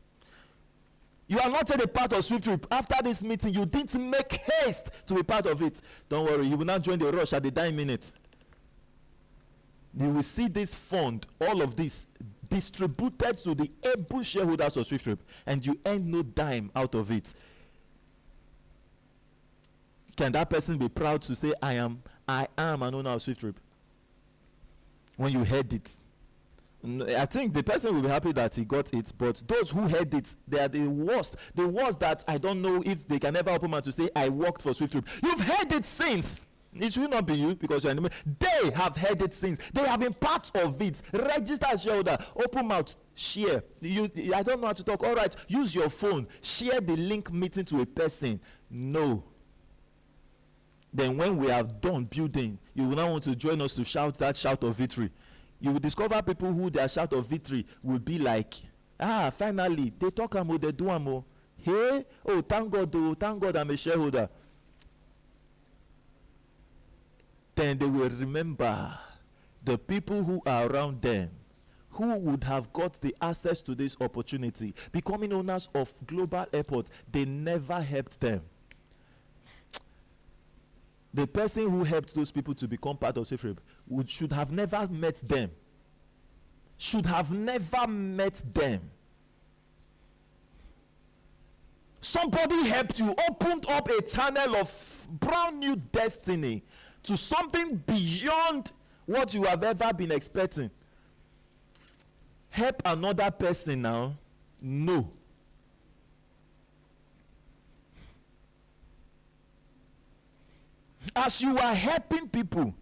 You are not a part of SWIFTtrip. After this meeting, you didn't make haste to be part of it. Don't worry, you will not join the rush at the dime minute. You will see this fund, all of this, distributed to the able shareholders of SWIFTtrip, and you earn no dime out of it. Can that person be proud to say, I am an owner of SWIFTtrip? When you heard it. I think the person will be happy that he got it, but those who heard it, they are the worst. The worst that I don't know if they can ever open mouth to say, I worked for SWIFTtrip. You've heard it since. It will not be you because you're they have heard it since. They have been part of it. Register as shareholder. Open mouth. Share. I don't know how to talk. All right. Use your phone. Share the link meeting to a person. No. Then when we have done building, you will now want to join us to shout that shout of victory. You will discover people who their shout of victory will be like, finally, they talk amo, they do amo. Hey, thank God I'm a shareholder. Then they will remember the people who are around them who would have got the access to this opportunity, becoming owners of global airport. They never helped them. The person who helped those people to become part of SWIFTtrip should have never met them. Should have never met them. Somebody helped you, opened up a channel of brand new destiny to something beyond what you have ever been expecting. Help another person now? No. As you are helping people,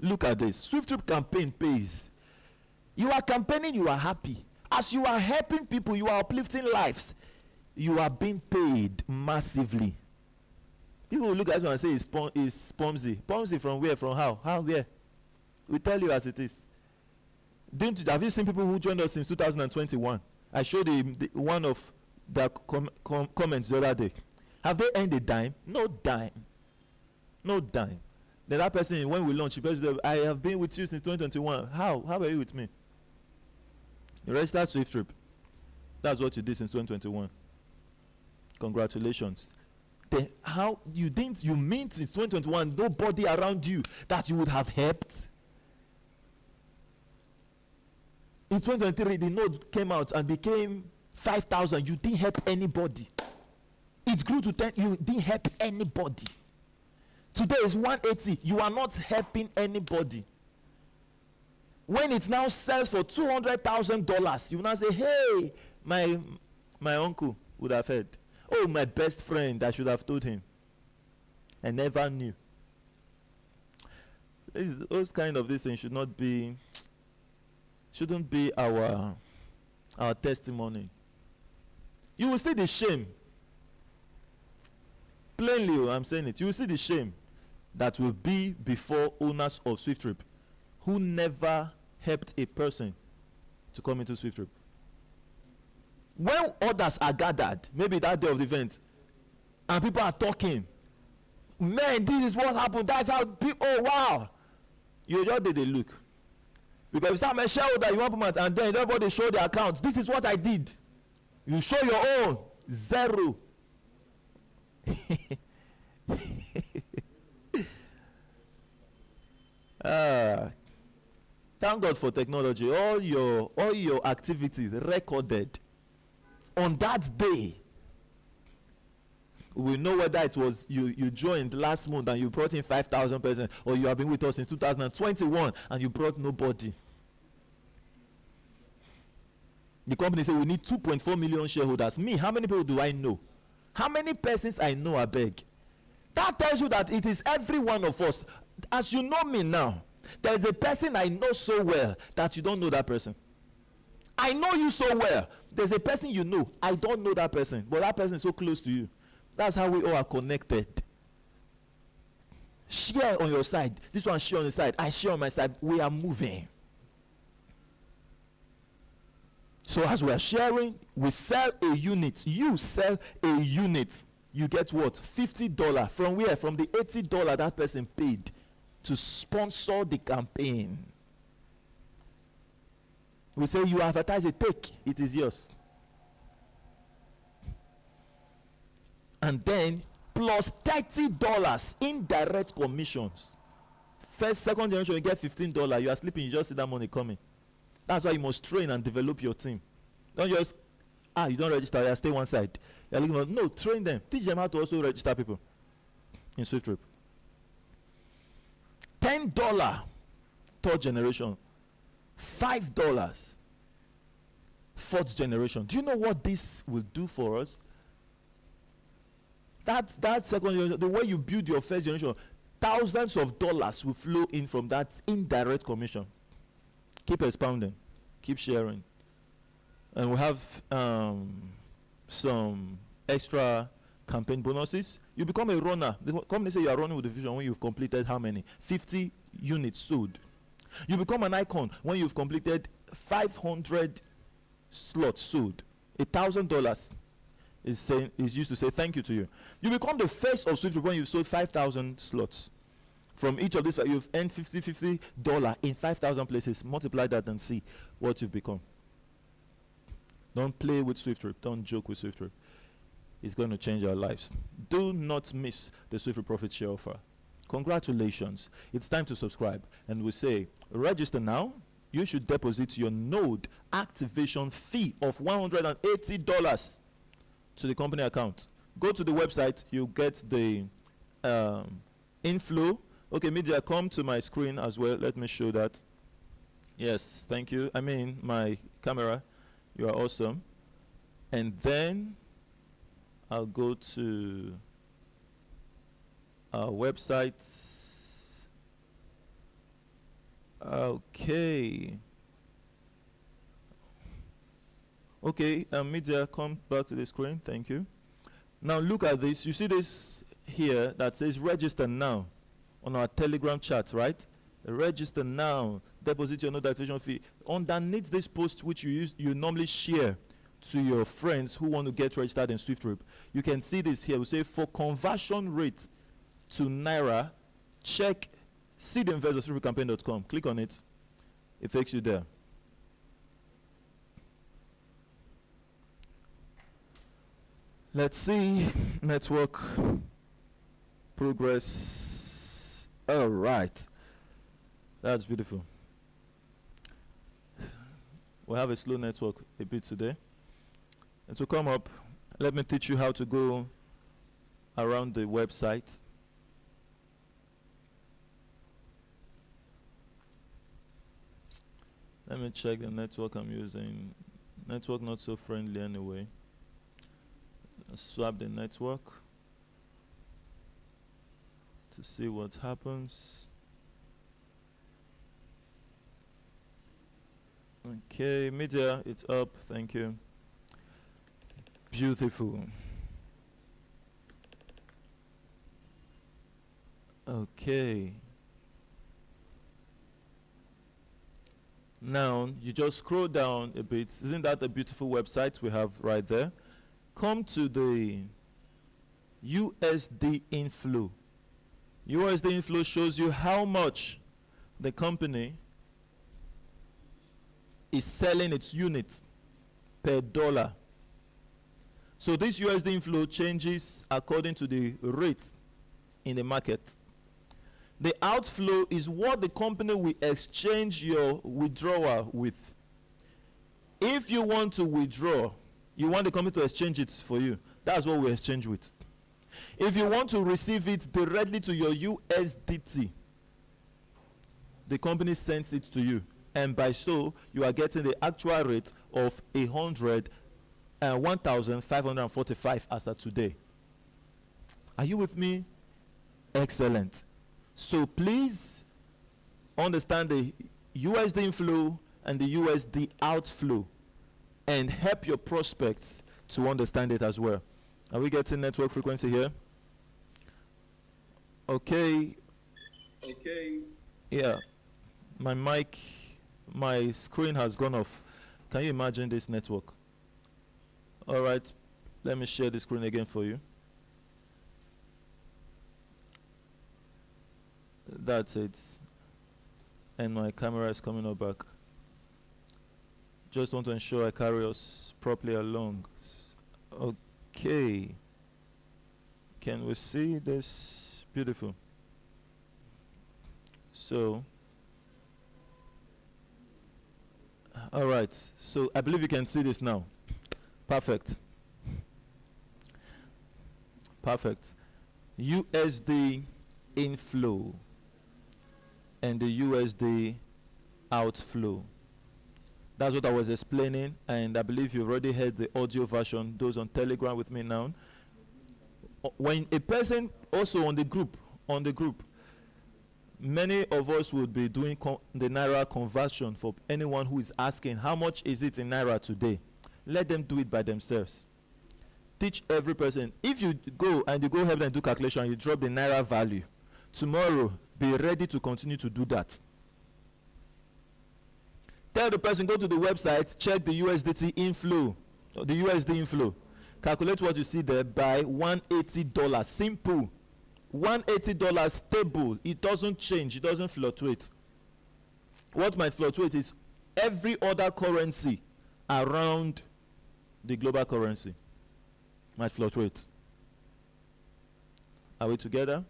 look at this. SWIFTtrip campaign pays. You are campaigning, you are happy. As you are helping people, you are uplifting lives. You are being paid massively. People will look at you and say it's Pomsy. Pomsy from where? From how? How? Where? We tell you as it is. Have you seen people who joined us since 2021? I showed one of the comments the other day. Have they earned a dime? No dime. No dime. Then that person, when we launch, I have been with you since 2021. How? How are you with me? You registered SWIFTtrip. That's what you did since 2021. Congratulations. Then how you mean since 2021 nobody around you that you would have helped? In 2023, the node came out and became 5,000. You didn't help anybody. It grew to 10. You didn't help anybody. Today is 180. You are not helping anybody. When it now sells for $200,000, you will now say, hey, my uncle would have heard. Oh, my best friend, I should have told him. I never knew. Those kind of these things shouldn't be our testimony. You will see the shame. Plainly, I'm saying it. You will see the shame that will be before owners of SWIFTtrip who never helped a person to come into SWIFTtrip. When others are gathered, maybe that day of the event, and people are talking, man, this is what happened, that's how people, oh wow, you just did a look. Because if some shareholder you want to put, and then everybody show their accounts, this is what I did, you show your own, zero. Thank God for technology. All your activities recorded on that day. We know whether it was you joined last month and you brought in 5,000 persons, or you have been with us in 2021 and you brought nobody. The company said we need 2.4 million shareholders. Me, how many people do I know? How many persons I know, I beg? That tells you that it is every one of us. As you know me now, there is a person I know so well that you don't know that person. I know you so well. There's a person you know, I don't know that person, but that person is so close to you. That's how we all are connected. Share on your side. This one share on the side. I share on my side. We are moving. So as we are sharing, we sell a unit. You sell a unit. You get what? $50. From where? From the $80 that person paid to sponsor the campaign. We say you advertise it, take, it is yours. And then plus $30 indirect commissions. First, second generation, you get $15. You are sleeping, you just see that money coming. That's why you must train and develop your team. Don't just, you don't register, you stay one side. You're looking for, no, train them. Teach them how to also register people in SWIFTtrip. $10 third generation. $5 fourth generation. Do you know what this will do for us? That second generation, the way you build your first generation, thousands of dollars will flow in from that indirect commission. Keep expounding, keep sharing. And we have some extra campaign bonuses. You become a runner. The company say you are running with the vision when you've completed how many? 50 units sold. You become an icon when you've completed 500 slots sold. $1,000 is used to say thank you to you. You become the face of SWIFTtrip when you've sold 5,000 slots. From each of these, you've earned $50 in 5,000 places. Multiply that and see what you've become. Don't play with SWIFTtrip. Don't joke with SWIFTtrip. It's going to change our lives. Do not miss the SWIFTtrip Profit Share offer. Congratulations. It's time to subscribe. And we say, register now. You should deposit your node activation fee of $180 to the company account. Go to the website. You'll get the inflow. Okay, media, come to my screen as well. Let me show that. Yes, thank you. I mean, my camera. You are awesome. And then I'll go to our website. Okay. Okay, media, come back to the screen. Thank you. Now look at this. You see this here that says register now on our Telegram chat, right? Register now. Deposit your node activation fee. Underneath this post, which you normally share to your friends who want to get registered in SWIFTtrip, you can see this here. We say for conversion rate to Naira, check seedinvest.swifttripcampaign.com. Click on it. It takes you there. Let's see network progress. All right. That's beautiful. We have a slow network a bit today. And to come up, let me teach you how to go around the website. Let me check the network I'm using. Network not so friendly anyway. Let's swap the network to see what happens. Okay, media, it's up. Thank you. Beautiful. Okay. Now, you just scroll down a bit. Isn't that a beautiful website we have right there? Come to the USD inflow. USD inflow shows you how much the company is selling its units per dollar. So this USD inflow changes according to the rate in the market. The outflow is what the company will exchange your withdrawal with. If you want to withdraw, you want the company to exchange it for you. That's what we exchange with. If you want to receive it directly to your USDT, the company sends it to you. And by so, you are getting the actual rate of 1,545 as of today. Are you with me? Excellent. So please understand the USD inflow and the USD outflow and help your prospects to understand it as well. Are we getting network frequency here? Okay. Yeah. My screen has gone off. Can you imagine this network? All right. Let me share the screen again for you. That's it. And my camera is coming up back. Just want to ensure I carry us properly along. Okay. Can we see this? Beautiful. So, all right. So I believe you can see this now. Perfect. Perfect. USD inflow and the USD outflow. That's what I was explaining, and I believe you've already heard the audio version. Those on Telegram with me now. When a person also on the group, many of us would be doing the Naira conversion for anyone who is asking, how much is it in Naira today? Let them do it by themselves. Teach every person. If you go and you go help them do calculation, you drop the Naira value. Tomorrow, be ready to continue to do that. Tell the person, go to the website, check the USDT inflow, or the USD inflow. Calculate what you see there by $180. Simple. $180 stable. It doesn't change. It doesn't fluctuate. What might fluctuate is every other currency around the global currency might fluctuate. Are we together?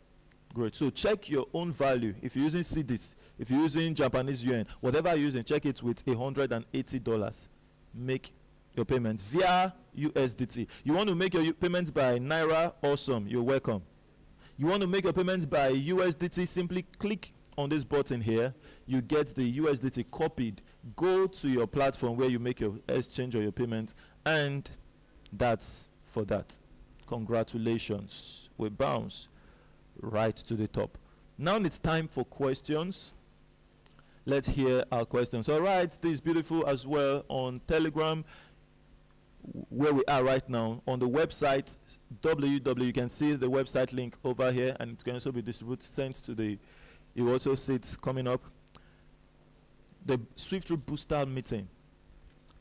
Great. So check your own value. If you're using cedis, if you're using Japanese yen, whatever you're using, check it with $180. Make your payments via USDT. You want to make your payments by Naira? Awesome. You're welcome. You want to make your payments by USDT? Simply click on this button here. You get the USDT copied. Go to your platform where you make your exchange or your payments, and that's for that. Congratulations. We bounce right to the top. Now it's time for questions. Let's hear our questions. All right, this is beautiful as well on Telegram, where we are right now. On the website, you can see the website link over here, and it can also be distributed, sent to the, you also see it coming up. The SWIFTtrip booster meeting.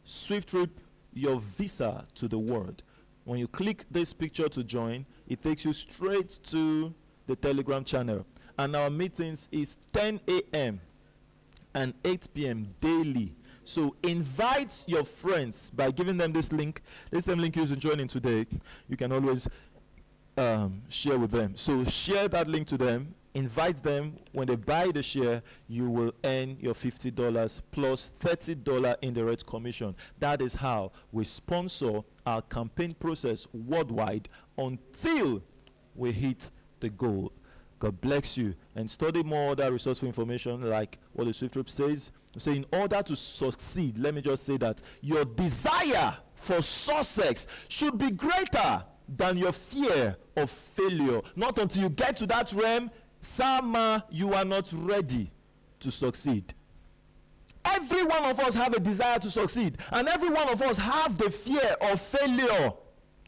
SWIFTtrip, your visa to the world. When you click this picture to join, it takes you straight to the Telegram channel. And our meetings is 10 a.m. and 8 p.m. daily. So invite your friends by giving them this link. This same link you're joining today, you can always share with them. So share that link to them. Invite them. When they buy the share, you will earn your $50 plus $30 indirect commission. That is how we sponsor our campaign process worldwide until we hit the goal. God bless you. And study more other resourceful information like what the SWIFTtrip says. So in order to succeed, let me just say that your desire for success should be greater than your fear of failure. Not until you get to that realm, Sama, you are not ready to succeed. Every one of us have a desire to succeed, and every one of us have the fear of failure.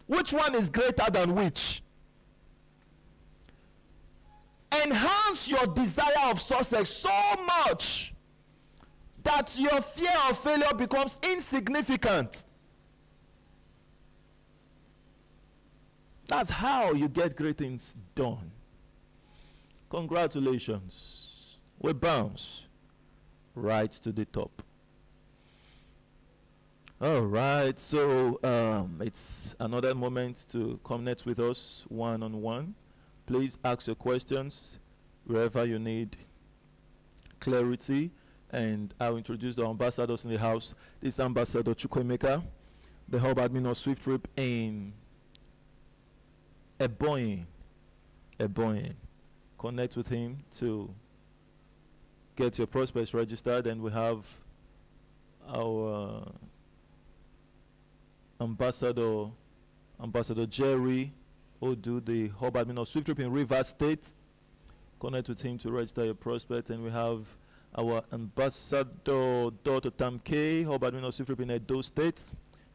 Which one is greater than which? Enhance your desire of success so much that your fear of failure becomes insignificant. That's how you get great things done. Congratulations. We bounce right to the top. All right, so it's another moment to connect with us one-on-one. Please ask your questions wherever you need clarity, and I'll introduce the ambassadors in the house. This is Ambassador Chukwemeka, the hub admin of SWIFTtrip in Ebonyi. Connect with him to get your prospects registered, and we have our Ambassador Jerry Odu, the hub admin of SWIFTtrip in Rivers State. Connect with him to register your prospect, and we have our Ambassador Dr. Tamke, hub admin of SWIFTtrip in Edo State.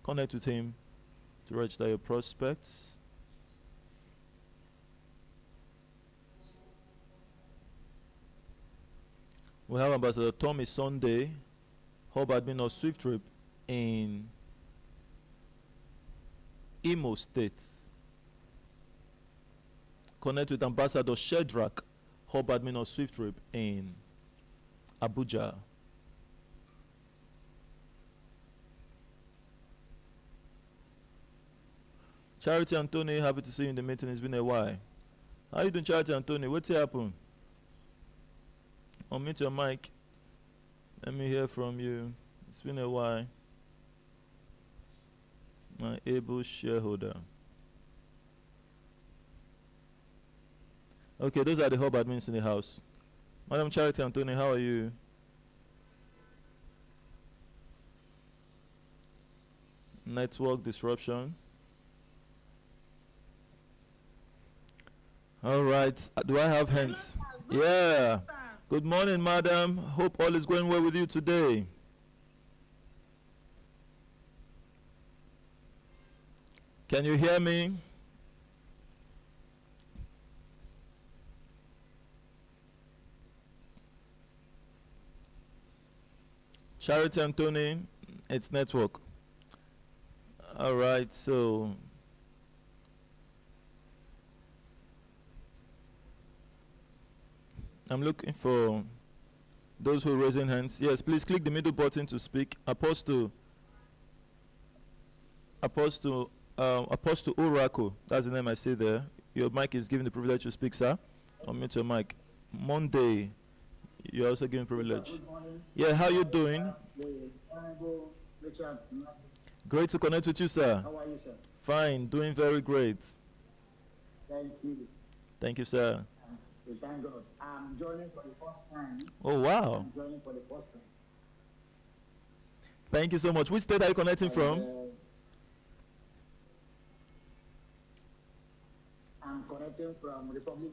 Connect with him to register your prospects. We have Ambassador Tommy Sunday, hub admin of SWIFTtrip in Imo State. Connect with Ambassador Shedrack, hub admin of SWIFTtrip in Abuja. Charity Anthony, happy to see you in the meeting. It's been a while. How you doing, Charity Anthony? What's happened? Unmute your mic. Let me hear from you. It's been a while. My able shareholder. Okay, those are the hub admins in the house. Madam Charity Anthony, how are you? Network disruption. All right. Do I have hands? Yeah. Good morning, madam. Hope all is going well with you today. Can you hear me? Charity Anthony, it's network. All right, so I'm looking for those who are raising hands. Yes, please click the middle button to speak. Apostle Oracle, that's the name I see there. Your mic is given the privilege to speak, sir. Unmute your mic. Monday, you're also given privilege. Yeah, how you doing? Great to connect with you, sir. How are you, sir? Fine, doing very great. Thank you. Thank you, sir. Thank God. I'm joining for the first time. Oh, wow. I'm joining for the first time. Thank you so much. Which state are you connecting from? I'm connecting from Republic.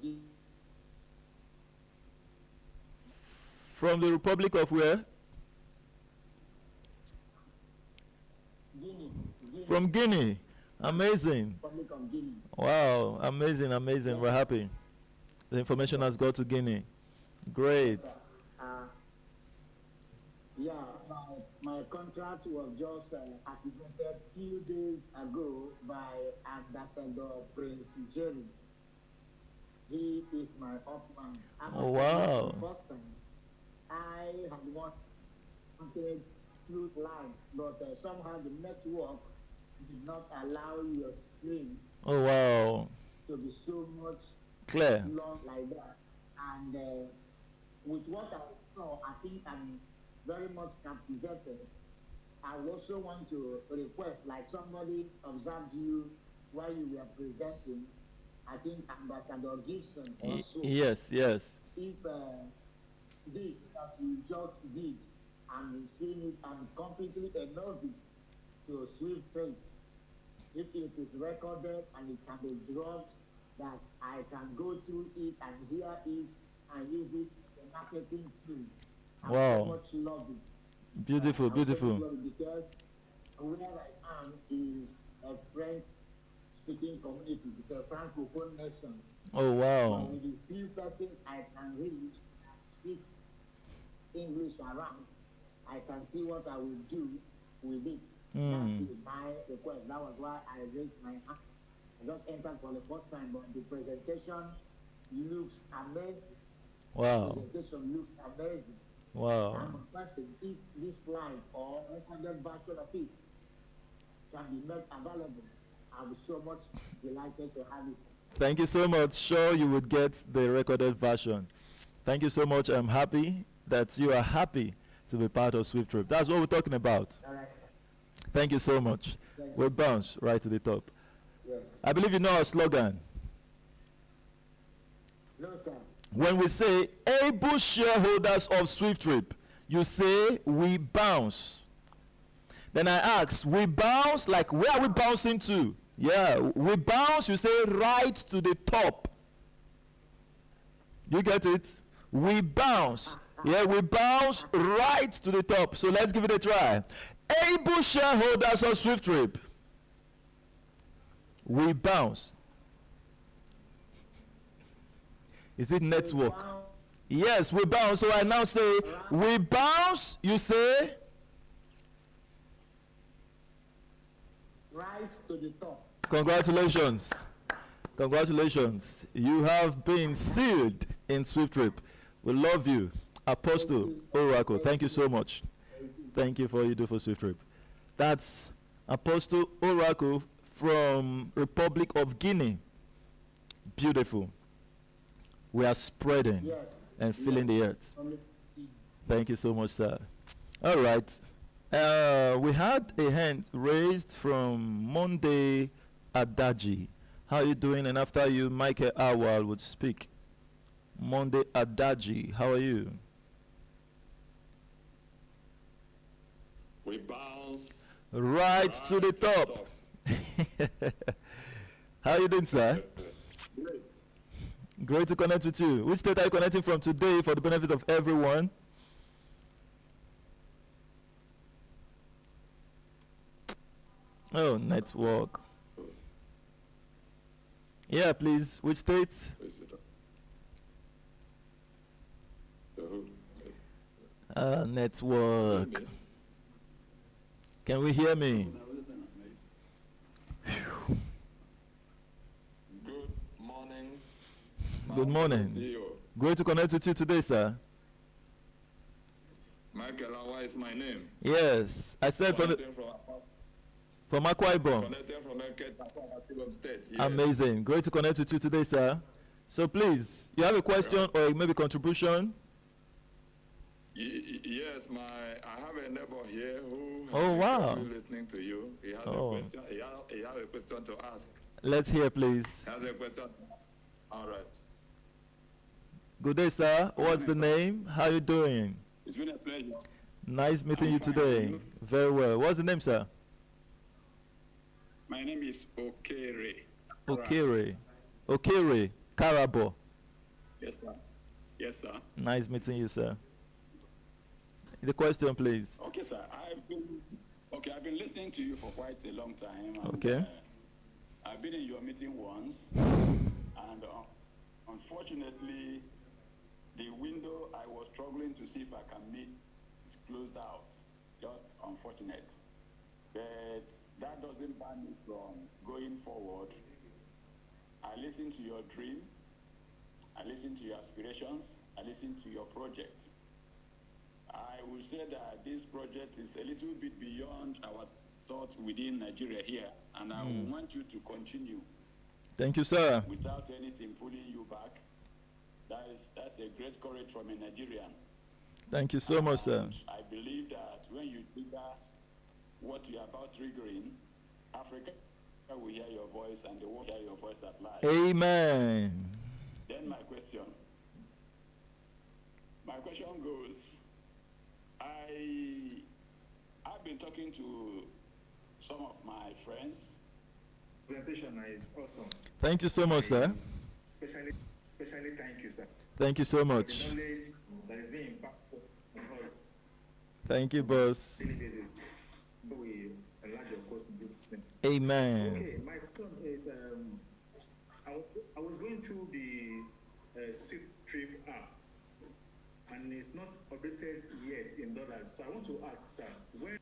From the Republic of where? Guinea. From Guinea. Amazing. Republic of Guinea. Wow, amazing, amazing. We're happy. The information has got to Guinea. Great. Yeah, my contract was just activated few days ago by Ambassador Prince Jerry. He is my upman. Oh, wow. First time, I had wanted through line, but somehow the network did not allow your screen Oh, wow. to be so much Clear. long like that. And with what I saw, I think I'm very much captivated. I also want to request, like somebody observed you while you were presenting, I think Ambassador Gibson also. Yes. If this that you just did, and seeing it, I'm completely a novice to SWIFTtrip. If it is recorded and it can be dropped, that I can go through it and hear it and use it as a marketing tool. I Wow. so much love it. Beautiful, I beautiful. love it because where I am is a French-speaking community. It's a Francophone nation. Oh, wow. With the few persons I can reach, speak English around, I can see what I will do with it. Mm. That is my request. That was why I raised my hand. I just entered for the first time, but the presentation looks amazing. Wow. The presentation looks amazing. Wow. I'm requesting if this slide or recorded version of it can be made available. I'm so much delighted to have it. Thank you so much. Sure, you would get the recorded version. Thank you so much. I'm happy that you are happy to be part of SWIFTtrip. That's what we're talking about. All right. Thank you so much. We'll bounce right to the top. Yes. I believe you know our slogan. No, sir. When we say able shareholders of SWIFTtrip, you say we bounce. Then I ask, we bounce, like where are we bouncing to? Yeah, we bounce, you say right to the top. You get it? We bounce. Yeah, we bounce right to the top. So let's give it a try. Able shareholders of SWIFTtrip, we bounce. Is it network? Yes, we bounce. So I now say, we bounce, you say? Right to the top. Congratulations. Congratulations. You have been sealed in SWIFTtrip. We love you. Apostle Oracle, thank you so much. Thank you for what you do for SWIFTtrip. That's Apostle Oracle from Republic of Guinea. Beautiful. We are spreading and filling the earth. Thank you so much, sir. All right. We had a hand raised from Monday Adaji. How are you doing? And after you, Michael Awal would speak. Monday Adaji, how are you? We bounce right to the top. How are you doing, sir? Great. Great to connect with you. Which state are you connecting from today for the benefit of everyone? Oh, network. Yeah, please. Which state? Network. Can we hear me? Good morning. Good morning. CEO. Great to connect with you today, sir. Michael Awa is my name. Yes, I said from Akwa Ibom. Connecting from Eketa, State. Yes. Amazing. Great to connect with you today, sir. So please, you have a question or maybe contribution? Yes, I have a neighbor here who Oh, wow. listening to you. He has a question. He has a question to ask. Let's hear, please. He has a question. All right. Good day, sir. What's the name? How you doing? It's been a pleasure. Nice meeting you today. Very well. What's the name, sir? My name is Okere. Okere Karabo. Yes, sir. Yes, sir. Nice meeting you, sir. The question, please. Okay, sir. I've been listening to you for quite a long time. And, Okay. I've been in your meeting once, and unfortunately, the window I was struggling to see if I can meet closed out. Just unfortunate. But that doesn't ban me from going forward. I listen to your dream. I listen to your aspirations. I listen to your project. I will say that this project is a little bit beyond our thought within Nigeria here, and I want you to continue. Thank you, sir. Without anything pulling you back. That's a great courage from a Nigerian. Thank you so much, sir. I believe that when you trigger what you are about triggering, Africa will hear your voice and they will hear your voice at large. Amen. Then my question goes, I've been talking to some of my friends. Presentation is awesome. Thank you so much, sir. Especially thank you, sir. Thank you so much. The knowledge that is being impacted on us Thank you, boss. daily basis. We enlarge your cost to do this. Amen. Okay, my question is, I was going through the SWIFTtrip app, and it's not updated yet in dollars. So I want to ask, sir, when